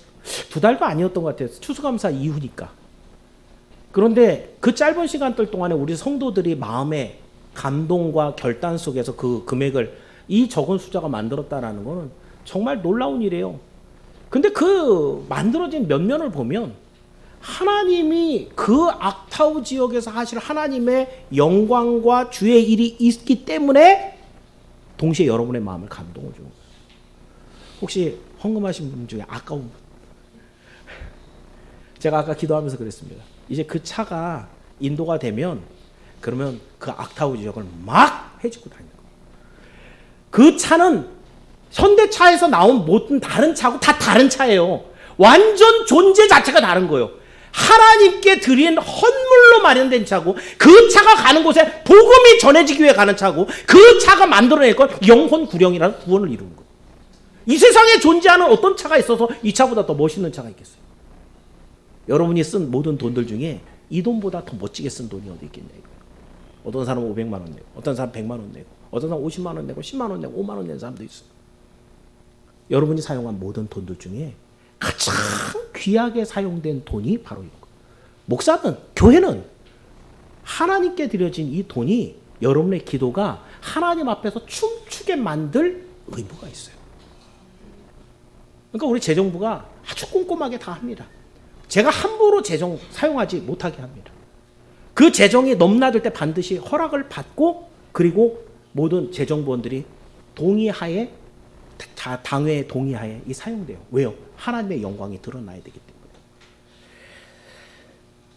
2달도 아니었던 것 같아요. 추수감사 이후니까. 그런데 그 짧은 시간들 동안에 우리 성도들이 마음의 감동과 결단 속에서 그 금액을 이 적은 숫자가 만들었다라는 거는 정말 놀라운 일이에요. 근데 그 만들어진 면면을 보면 하나님이 그 악타우 지역에서 하실 하나님의 영광과 주의 일이 있기 때문에 동시에 여러분의 마음을 감동을 주는 거예요. 혹시 헌금하신 분 중에 아까운 분? 제가 아까 기도하면서 그랬습니다. 이제 그 차가 인도가 되면 그러면 그 악타우 지역을 막 헤집고 다니는 거예요. 그 차는 현대차에서 나온 모든 다른 차하고 다 다른 차예요. 완전 존재 자체가 다른 거예요. 하나님께 드린 헌물로 마련된 차고, 그 차가 가는 곳에 복음이 전해지기 위해 가는 차고, 그 차가 만들어낼 건 영혼 구령이라는 구원을 이루는 거예요. 이 세상에 존재하는 어떤 차가 있어서 이 차보다 더 멋있는 차가 있겠어요? 여러분이 쓴 모든 돈들 중에 이 돈보다 더 멋지게 쓴 돈이 어디 있겠냐 이거예요. 어떤 사람은 500만 원 내고, 어떤 사람은 100만 원 내고, 어떤 사람은 50만 원 내고, 10만 원 내고, 5만 원 내는 사람도 있어요. 여러분이 사용한 모든 돈들 중에 가장 귀하게 사용된 돈이 바로 이거. 목사는, 교회는 하나님께 드려진 이 돈이 여러분의 기도가 하나님 앞에서 춤추게 만들 의무가 있어요. 그러니까 우리 재정부가 아주 꼼꼼하게 다 합니다. 제가 함부로 재정 사용하지 못하게 합니다. 그 재정이 넘나들 때 반드시 허락을 받고, 그리고 모든 재정부원들이 동의하에, 당회의 동의하에 이 사용돼요. 왜요? 하나님의 영광이 드러나야 되기 때문에.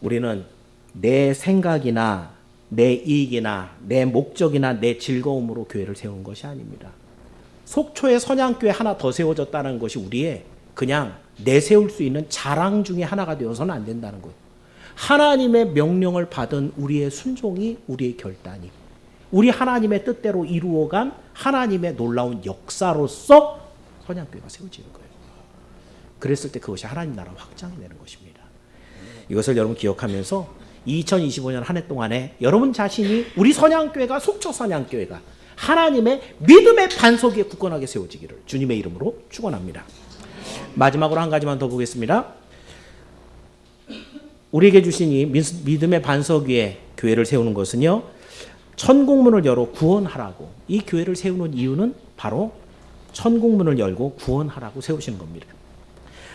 우리는 내 생각이나 내 이익이나 내 목적이나 내 즐거움으로 교회를 세우는 것이 아닙니다. 속초에 선양교회 하나 더 세워졌다는 것이 우리의 그냥 내세울 수 있는 자랑 중에 하나가 되어서는 안 된다는 거예요. 하나님의 명령을 받은 우리의 순종이, 우리의 결단이, 우리 하나님의 뜻대로 이루어간 하나님의 놀라운 역사로서 선양교회가 세워지는 거예요. 그랬을 때 그것이 하나님 나라 확장이 되는 것입니다. 이것을 여러분 기억하면서 2025년 한 해 동안에 여러분 자신이, 우리 선양교회가, 속초 선양교회가 하나님의 믿음의 반석 위에 굳건하게 세워지기를 주님의 이름으로 축원합니다. 마지막으로 한 가지만 더 보겠습니다. 우리에게 주신 이 믿음의 반석 위에 교회를 세우는 것은요, 천국문을 열어 구원하라고, 이 교회를 세우는 이유는 바로 천국문을 열고 구원하라고 세우시는 겁니다.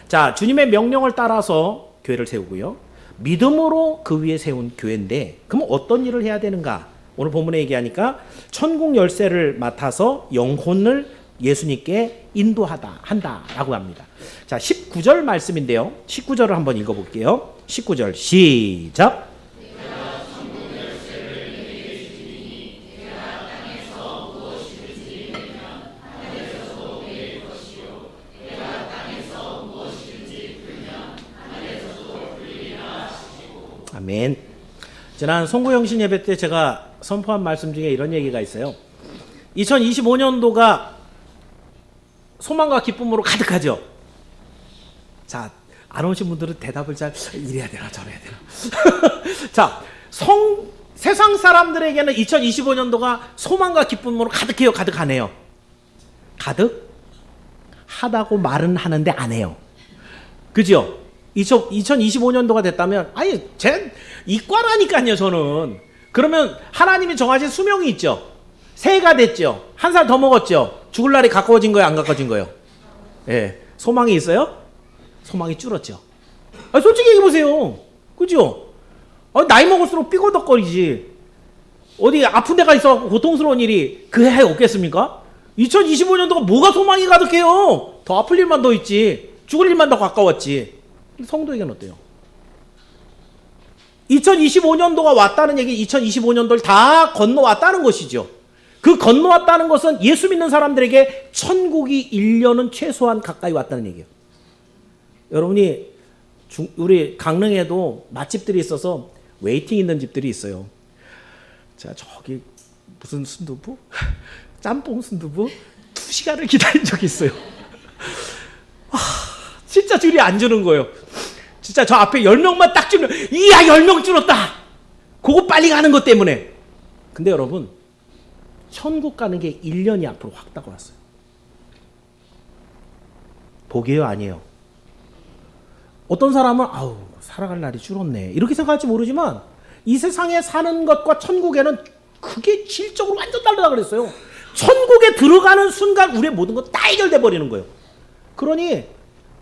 자, 주님의 명령을 따라서 교회를 세우고요, 믿음으로 그 위에 세운 교회인데, 그럼 어떤 일을 해야 되는가? 오늘 본문에 얘기하니까 천국 열쇠를 맡아서 영혼을 예수님께 한다라고 합니다. 자, 19절 말씀인데요. 19절을 한번 읽어볼게요. 19절 시작. 아멘. 지난 송구영신 예배 때 제가 선포한 말씀 중에 이런 얘기가 있어요. 2025년도가 소망과 기쁨으로 가득하죠. 자, 안 오신 분들은 대답을 잘 이래야 되나 저래야 되나. 자, 세상 사람들에게는 2025년도가 소망과 기쁨으로 가득해요, 가득하네요. 가득하다고 말은 하는데 안 해요. 그죠? 2025년도가 됐다면, 아니, 제 이과라니까요, 저는. 그러면 하나님이 정하신 수명이 있죠. 새해가 됐죠. 한 살 더 먹었죠. 죽을 날이 가까워진 거예요, 안 가까워진 거예요? 예. 소망이 있어요? 소망이 줄었죠. 아, 솔직히 얘기해보세요. 그죠? 나이 먹을수록 삐거덕거리지. 어디 아픈 데가 있어갖고 고통스러운 일이 그 해에 없겠습니까? 2025년도가 뭐가 소망이 가득해요? 더 아플 일만 더 있지. 죽을 일만 더 가까웠지. 성도에게는 어때요? 2025년도가 왔다는 얘기, 2025년도를 다 건너왔다는 것이죠. 그 건너왔다는 것은 예수 믿는 사람들에게 천국이 1년은 최소한 가까이 왔다는 얘기예요. 여러분이 우리 강릉에도 맛집들이 있어서 웨이팅 있는 집들이 있어요. 자, 저기 무슨 순두부? 짬뽕 순두부? 2시간을 기다린 적이 있어요. 진짜 줄이 안 주는 거예요. 진짜 저 앞에 10명만 딱 주면, 이야, 10명 줄었다! 그거 빨리 가는 것 때문에. 근데 여러분, 천국 가는 게 1년이 앞으로 확 다가왔어요. 복이에요, 아니에요? 어떤 사람은, 아우, 살아갈 날이 줄었네, 이렇게 생각할지 모르지만, 이 세상에 사는 것과 천국에는 그게 질적으로 완전 다르다 그랬어요. 천국에 들어가는 순간 우리의 모든 것 다 해결돼 버리는 거예요. 그러니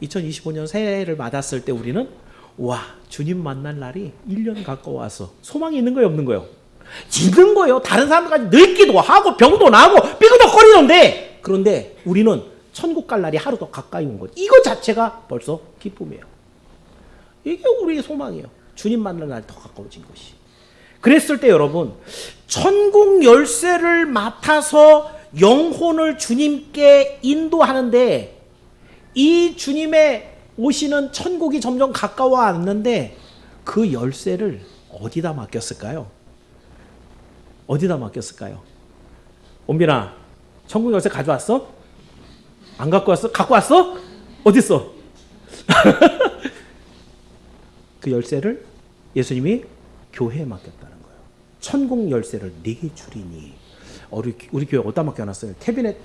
2025년 새해를 맞았을 때 우리는, 와, 주님 만날 날이 1년 가까워서 소망이 있는 거예요, 없는 거예요? 있는 거예요. 다른 사람들까지 늙기도 하고 병도 나고 삐그덕거리는데, 그런데 우리는 천국 갈 날이 하루 더 가까이 온 거예요. 이거 자체가 벌써 기쁨이에요. 이게 우리의 소망이에요. 주님 만날 날이 더 가까워진 것이. 그랬을 때 여러분, 천국 열쇠를 맡아서 영혼을 주님께 인도하는데 이 주님의 오시는 천국이 점점 가까워 왔는데 그 열쇠를 어디다 맡겼을까요? 어디다 맡겼을까요? 온빈아, 천국 열쇠 가져왔어? 안 갖고 왔어? 갖고 왔어? 어딨어? 그 열쇠를 예수님이 교회에 맡겼다는 거예요. 천국 열쇠를 네게 주리니. 우리 교회 어디다 맡겨놨어요? 캐비넷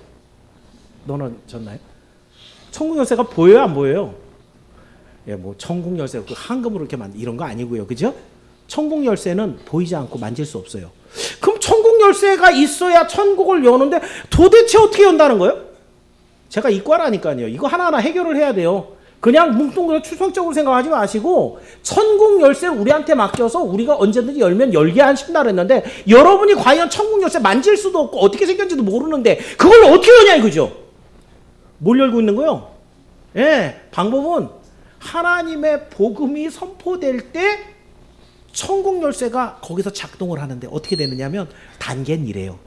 넣어놨나요? 천국 열쇠가 보여요, 안 보여요? 예, 뭐 천국 열쇠 그 황금으로 이렇게 이런 거 아니고요, 그죠? 천국 열쇠는 보이지 않고 만질 수 없어요. 그럼 천국 열쇠가 있어야 천국을 여는데 도대체 어떻게 연다는 거예요? 제가 이과라니까요. 이거 하나하나 해결을 해야 돼요. 그냥 뭉뚱그려 추상적으로 생각하지 마시고 천국 열쇠를 우리한테 맡겨서 우리가 언제든지 열면 열게 하신다 그랬는데 여러분이 과연 천국 열쇠 만질 수도 없고 어떻게 생겼는지도 모르는데 그걸 어떻게 여냐 이거죠. 뭘 열고 있는 거요? 예, 방법은 하나님의 복음이 선포될 때 천국 열쇠가 거기서 작동을 하는데 어떻게 되느냐면 단계는 이래요.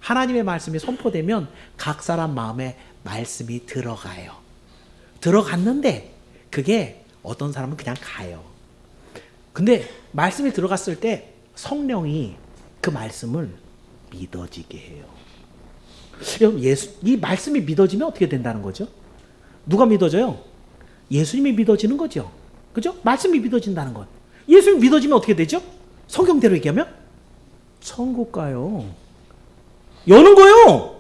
하나님의 말씀이 선포되면 각 사람 마음에 말씀이 들어가요. 들어갔는데 그게 어떤 사람은 그냥 가요. 근데 말씀이 들어갔을 때 성령이 그 말씀을 믿어지게 해요. 여러분, 이 말씀이 믿어지면 어떻게 된다는 거죠? 누가 믿어져요? 예수님이 믿어지는 거죠. 그죠? 말씀이 믿어진다는 것. 예수님이 믿어지면 어떻게 되죠? 성경대로 얘기하면 천국 가요. 여는 거요.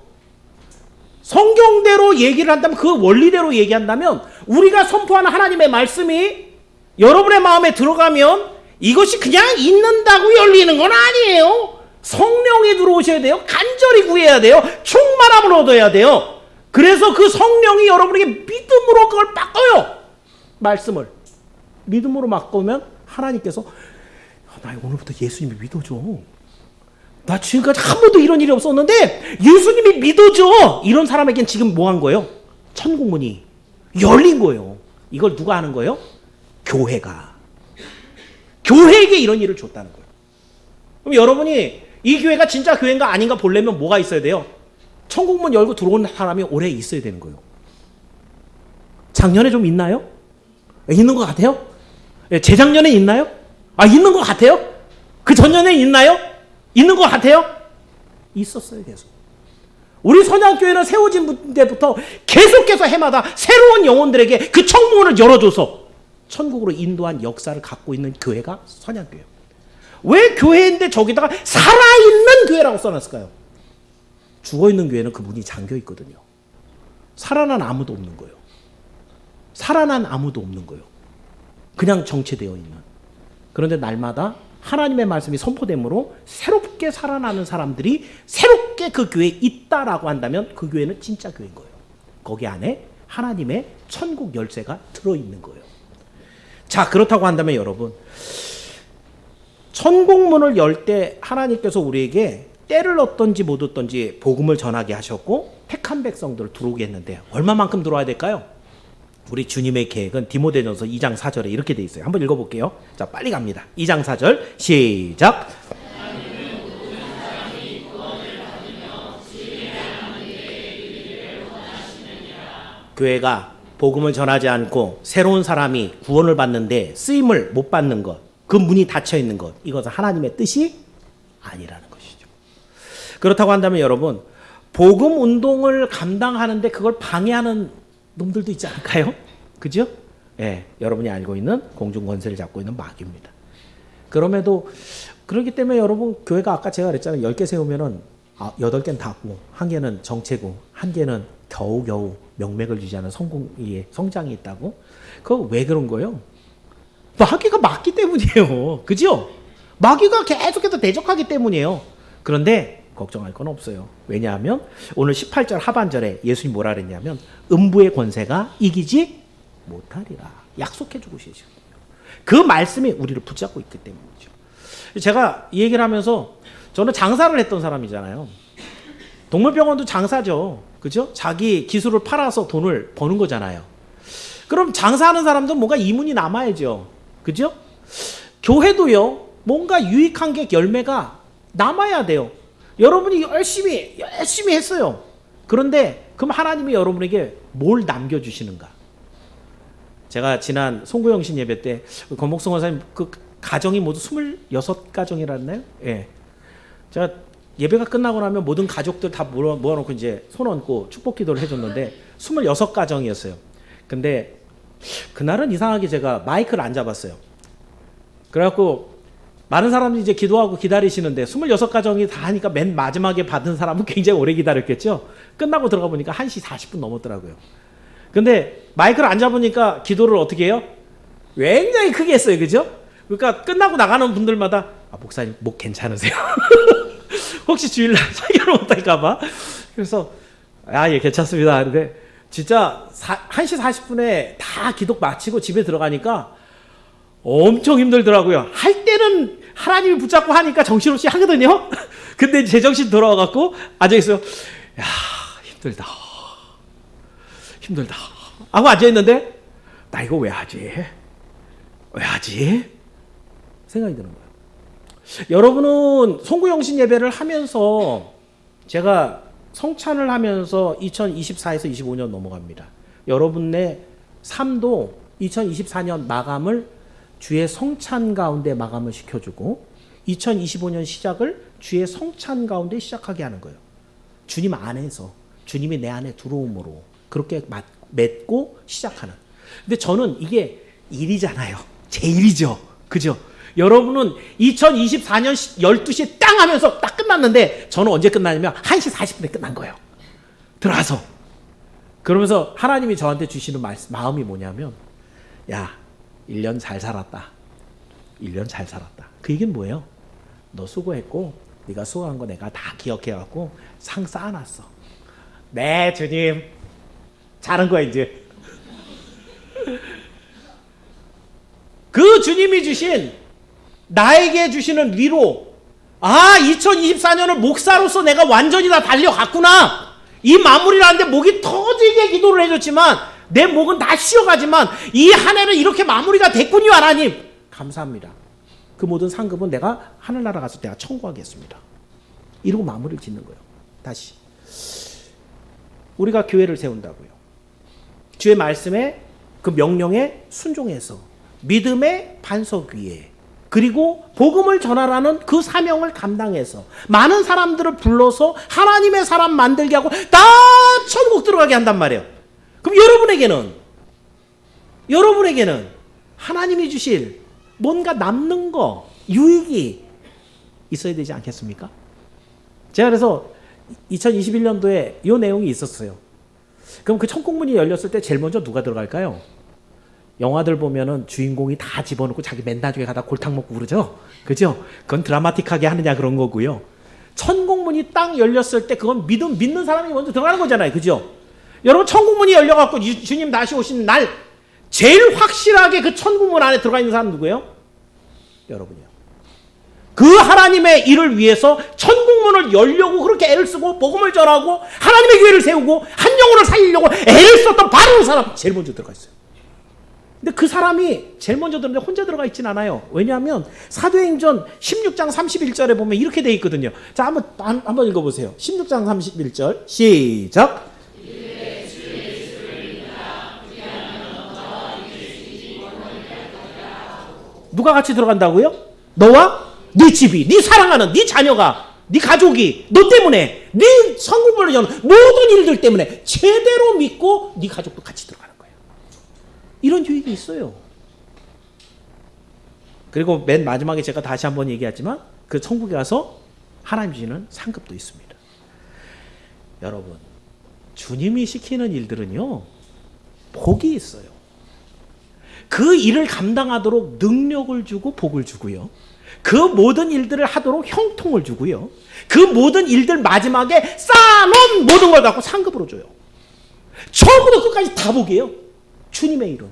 성경대로 얘기를 한다면 그 원리대로 얘기한다면 우리가 선포하는 하나님의 말씀이 여러분의 마음에 들어가면 이것이 그냥 있는다고 열리는 건 아니에요. 성령이 들어오셔야 돼요. 간절히 구해야 돼요. 충만함을 얻어야 돼요. 그래서 그 성령이 여러분에게 믿음으로 그걸 바꿔요. 말씀을 믿음으로 바꾸면 하나님께서 나 오늘부터 예수님이 믿어줘. 나 지금까지 한 번도 이런 일이 없었는데 예수님이 믿어줘. 이런 사람에겐 지금 뭐 한 거예요? 천국문이 열린 거예요. 이걸 누가 하는 거예요? 교회가. 교회에게 이런 일을 줬다는 거예요. 그럼 여러분이 이 교회가 진짜 교회인가 아닌가 보려면 뭐가 있어야 돼요? 천국문 열고 들어온 사람이 오래 있어야 되는 거예요. 작년에 좀 있나요? 있는 것 같아요? 재작년에 있나요? 있는 것 같아요? 그 전년에 있나요? 있는 것 같아요? 있었어요, 계속. 우리 선양교회는 세워진 때부터 계속해서 해마다 새로운 영혼들에게 그 천국문을 열어줘서 천국으로 인도한 역사를 갖고 있는 교회가 선양교회예요. 왜 교회인데 저기다가 살아있는 교회라고 써놨을까요? 죽어있는 교회는 그 문이 잠겨있거든요. 살아난 아무도 없는 거예요. 살아난 아무도 없는 거예요. 그냥 정체되어 있는. 그런데 날마다 하나님의 말씀이 선포됨으로 새롭게 살아나는 사람들이 새롭게 그 교회에 있다라고 한다면 그 교회는 진짜 교회인 거예요. 거기 안에 하나님의 천국 열쇠가 들어있는 거예요. 자, 그렇다고 한다면 여러분, 천국문을 열 때 하나님께서 우리에게 때를 얻든지 못 얻든지 복음을 전하게 하셨고 택한 백성들을 들어오게 했는데 얼마만큼 들어와야 될까요? 우리 주님의 계획은 디모데전서 2장 4절에 이렇게 돼 있어요. 한번 읽어볼게요. 자, 빨리 갑니다. 2장 4절 시작. 교회가 복음을 전하지 않고 새로운 사람이 구원을 받는데 쓰임을 못 받는 것, 그 문이 닫혀 있는 것, 이것은 하나님의 뜻이 아니라는 것이죠. 그렇다고 한다면 여러분, 복음 운동을 감당하는데 그걸 방해하는 놈들도 있지 않을까요? 그죠? 예, 여러분이 알고 있는 공중 권세를 잡고 있는 마귀입니다. 그럼에도 그렇기 때문에 여러분, 교회가 아까 제가 그랬잖아요. 10개 세우면은 8개는 닫고 1개는 정체고 1개는 겨우겨우 명맥을 유지하는 성장이 있다고? 그거 왜 그런 거예요? 마귀가 막기 때문이에요. 그죠? 마귀가 계속해서 대적하기 때문이에요. 그런데 걱정할 건 없어요. 왜냐하면 오늘 18절 하반절에 예수님이 뭐라 그랬냐면 음부의 권세가 이기지 못하리라 약속해주고 계시거든요. 그 말씀이 우리를 붙잡고 있기 때문이죠. 제가 이 얘기를 하면서 저는 장사를 했던 사람이잖아요. 동물병원도 장사죠. 그죠? 자기 기술을 팔아서 돈을 버는 거잖아요. 그럼 장사하는 사람도 뭔가 이문이 남아야죠. 그죠? 교회도요. 뭔가 유익한 게 열매가 남아야 돼요. 여러분이 열심히 했어요. 그런데 그럼 하나님이 여러분에게 뭘 남겨주시는가? 제가 지난 송구영신 예배 때 권목성 원사님 그 가정이 모두 26가정이라나요? 예. 제가 예배가 끝나고 나면 모든 가족들 다 모아놓고 이제 손 얹고 축복 기도를 해줬는데 26가정이었어요. 근데 그날은 이상하게 제가 마이크를 안 잡았어요. 그래갖고 많은 사람들이 이제 기도하고 기다리시는데 26가정이 다 하니까 맨 마지막에 받은 사람은 굉장히 오래 기다렸겠죠. 끝나고 들어가 보니까 1시 40분 넘었더라고요. 근데 마이크를 안 잡으니까 기도를 어떻게 해요? 굉장히 크게 했어요. 그죠? 그러니까 끝나고 나가는 분들마다 목사님 목 괜찮으세요? 혹시 주일날 설교를 못할까봐. 그래서 예 괜찮습니다. 근데 진짜 1시 40분에 다 기도 마치고 집에 들어가니까 엄청 힘들더라고요. 할 때는 하나님이 붙잡고 하니까 정신없이 하거든요. 근데 제정신 돌아와갖고 앉아있어요. 야 힘들다 하고 앉아있는데 나 이거 왜 하지 생각이 드는 거예요. 여러분은 송구영신 예배를 하면서 제가 성찬을 하면서 2024에서 25년 넘어갑니다. 여러분의 삶도 2024년 마감을 주의 성찬 가운데 마감을 시켜주고 2025년 시작을 주의 성찬 가운데 시작하게 하는 거예요. 주님 안에서 주님이 내 안에 들어옴으로 그렇게 맺고 시작하는. 근데 저는 이게 일이잖아요. 제 일이죠. 그죠? 여러분은 2024년 12시에 땅 하면서 딱 끝났는데 저는 언제 끝나냐면 1시 40분에 끝난 거예요. 들어가서. 그러면서 하나님이 저한테 주시는 마음이 뭐냐면 야 1년 잘 살았다. 1년 잘 살았다. 그 얘기는 뭐예요? 너 수고했고 네가 수고한 거 내가 다 기억해갖고 상 쌓아놨어. 네 주님 잘한 거야 이제. 그 주님이 주신 나에게 주시는 위로 2024년을 목사로서 내가 완전히 다 달려갔구나. 이 마무리를 하는데 목이 터지게 기도를 해줬지만 내 목은 다 쉬어가지만 이 한 해는 이렇게 마무리가 됐군요. 하나님 감사합니다. 그 모든 상급은 내가 하늘나라 가서 내가 청구하겠습니다. 이러고 마무리를 짓는 거예요. 다시 우리가 교회를 세운다고요. 주의 말씀에 그 명령에 순종해서 믿음의 반석 위에 그리고 복음을 전하라는 그 사명을 감당해서 많은 사람들을 불러서 하나님의 사람 만들게 하고 다 천국 들어가게 한단 말이에요. 그럼 여러분에게는 하나님이 주실 뭔가 남는 거, 유익이 있어야 되지 않겠습니까? 제가 그래서 2021년도에 이 내용이 있었어요. 그럼 그 천국문이 열렸을 때 제일 먼저 누가 들어갈까요? 영화들 보면은 주인공이 다 집어넣고 자기 맨 나중에 가다 골탕 먹고 그러죠? 그죠? 그건 드라마틱하게 하느냐 그런 거고요. 천국문이 딱 열렸을 때 그건 믿는 사람이 먼저 들어가는 거잖아요. 그죠? 여러분 천국문이 열려갖고 주님 다시 오신 날 제일 확실하게 그 천국문 안에 들어가 있는 사람 누구예요? 여러분이요. 그 하나님의 일을 위해서 천국문을 열려고 그렇게 애를 쓰고 복음을 전하고 하나님의 교회를 세우고 한 영혼을 살리려고 애를 썼던 바로 그 사람 제일 먼저 들어가 있어요. 근데 그 사람이 제일 먼저 들어오는데 혼자 들어가 있진 않아요. 왜냐하면 사도행전 16장 31절에 보면 이렇게 돼 있거든요. 자, 한번 읽어보세요. 16장 31절 시작. 누가 같이 들어간다고요? 너와 네 집이, 네 사랑하는 네 자녀가, 네 가족이 너 때문에 네 성공을 여는 모든 일들 때문에 제대로 믿고 네 가족도 같이 들어가는 거예요. 이런 유익이 있어요. 그리고 맨 마지막에 제가 다시 한번 얘기하지만 그 천국에 가서 하나님 주시는 상급도 있습니다. 여러분, 주님이 시키는 일들은요, 복이 있어요. 그 일을 감당하도록 능력을 주고 복을 주고요. 그 모든 일들을 하도록 형통을 주고요. 그 모든 일들 마지막에 쌓아놓은 모든 걸 갖고 상급으로 줘요. 처음부터 끝까지 다 복이에요. 주님의 일은.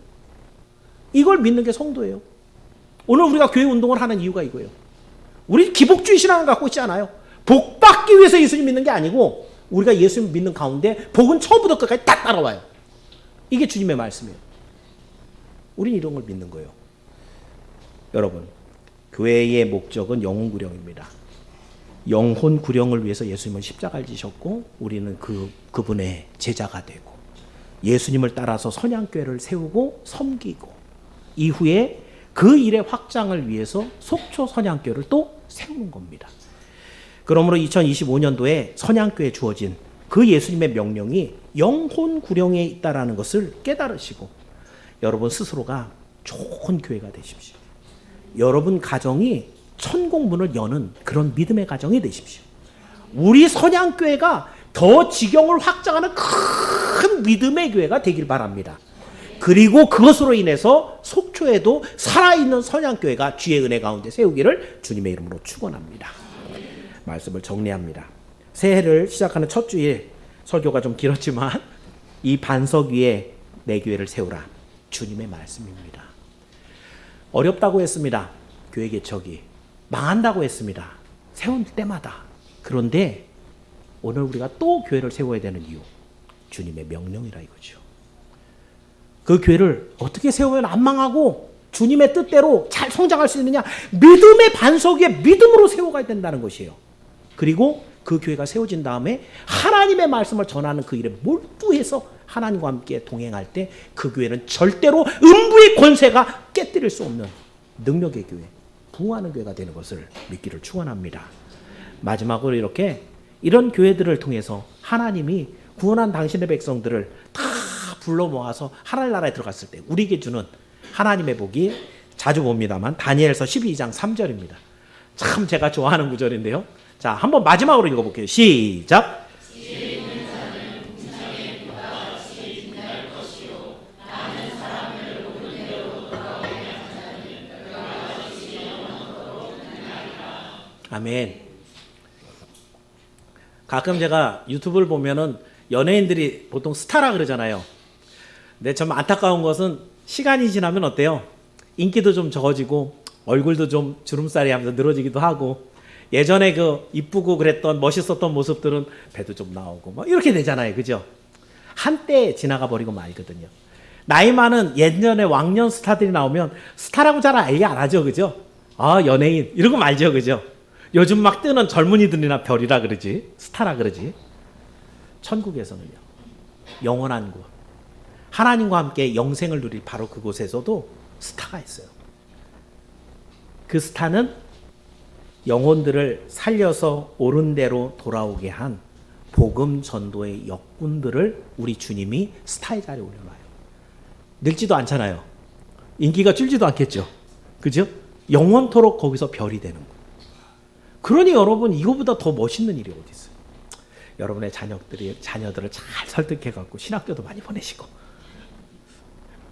이걸 믿는 게 성도예요. 오늘 우리가 교회 운동을 하는 이유가 이거예요. 우리 기복주의 신앙을 갖고 있지 않아요. 복 받기 위해서 예수님 믿는 게 아니고 우리가 예수님 믿는 가운데 복은 처음부터 끝까지 다 따라와요. 이게 주님의 말씀이에요. 우린 이런 걸 믿는 거예요. 여러분, 교회의 목적은 영혼 구령입니다. 영혼 구령을 위해서 예수님은 십자가를 지셨고 우리는 그분의 제자가 되고 예수님을 따라서 선양교회를 세우고 섬기고 이후에 그 일의 확장을 위해서 속초 선양교회를 또 세우는 겁니다. 그러므로 2025년도에 선양교회에 주어진 그 예수님의 명령이 영혼 구령에 있다라는 것을 깨달으시고 여러분 스스로가 좋은 교회가 되십시오. 여러분 가정이 천국문을 여는 그런 믿음의 가정이 되십시오. 우리 선양교회가 더 지경을 확장하는 큰 믿음의 교회가 되길 바랍니다. 그리고 그것으로 인해서 속초에도 살아있는 선양교회가 주의 은혜 가운데 세우기를 주님의 이름으로 축원합니다. 말씀을 정리합니다. 새해를 시작하는 첫 주일 설교가 좀 길었지만 이 반석 위에 내 교회를 세우라 주님의 말씀입니다. 어렵다고 했습니다. 교회 개척이 망한다고 했습니다. 세울 때마다. 그런데 오늘 우리가 또 교회를 세워야 되는 이유 주님의 명령이라 이거죠. 그 교회를 어떻게 세우면 안 망하고 주님의 뜻대로 잘 성장할 수 있느냐, 믿음의 반석 위에 믿음으로 세워가야 된다는 것이에요. 그리고 그 교회가 세워진 다음에 하나님의 말씀을 전하는 그 일에 몰두해서 하나님과 함께 동행할 때 그 교회는 절대로 음부의 권세가 깨뜨릴 수 없는 능력의 교회, 부흥하는 교회가 되는 것을 믿기를 축원합니다. 마지막으로 이렇게 이런 교회들을 통해서 하나님이 구원한 당신의 백성들을 다 불러 모아서 하나님 나라에 들어갔을 때 우리에게 주는 하나님의 복이 자주 봅니다만 다니엘서 12장 3절입니다. 참 제가 좋아하는 구절인데요. 자, 한번 마지막으로 읽어볼게요. 시작. 아멘. 가끔 제가 유튜브를 보면은 연예인들이 보통 스타라 그러잖아요. 근데 참 안타까운 것은 시간이 지나면 어때요? 인기도 좀 적어지고 얼굴도 좀 주름살이 하면서 늘어지기도 하고 예전에 그 이쁘고 그랬던 멋있었던 모습들은 배도 좀 나오고 뭐 이렇게 되잖아요. 그죠? 한때 지나가 버리고 말거든요. 나이 많은 예전에 왕년 스타들이 나오면 스타라고 잘 알게 안 하죠. 그죠? 아, 연예인 이러고 말죠. 그죠? 요즘 막 뜨는 젊은이들이나 별이라 그러지. 스타라 그러지. 천국에서는요. 영원한 곳. 하나님과 함께 영생을 누릴 바로 그곳에서도 스타가 있어요. 그 스타는 영혼들을 살려서 옳은 대로 돌아오게 한 복음 전도의 역군들을 우리 주님이 스타의 자리에 올려놔요. 늙지도 않잖아요. 인기가 줄지도 않겠죠. 그죠? 영원토록 거기서 별이 되는 거예요. 그러니 여러분 이거보다 더 멋있는 일이 어디 있어요? 여러분의 자녀들을 잘 설득해갖고 신학교도 많이 보내시고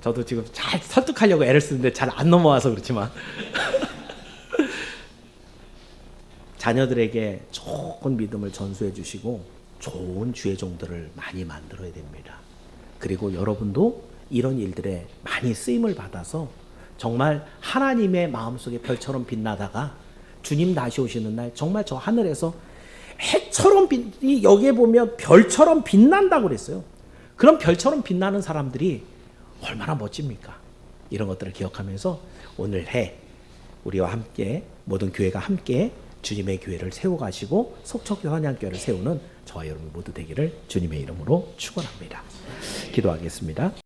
저도 지금 잘 설득하려고 애를 쓰는데 잘 안 넘어와서 그렇지만 자녀들에게 좋은 믿음을 전수해 주시고 좋은 주의 종들을 많이 만들어야 됩니다. 그리고 여러분도 이런 일들에 많이 쓰임을 받아서 정말 하나님의 마음속에 별처럼 빛나다가 주님 다시 오시는 날 정말 저 하늘에서 해처럼 여기에 보면 별처럼 빛난다고 그랬어요. 그런 별처럼 빛나는 사람들이 얼마나 멋집니까? 이런 것들을 기억하면서 오늘 해 우리와 함께 모든 교회가 함께 주님의 교회를 세워가시고 속초교 선양교회를 세우는 저와 여러분 모두 되기를 주님의 이름으로 축원합니다. 기도하겠습니다.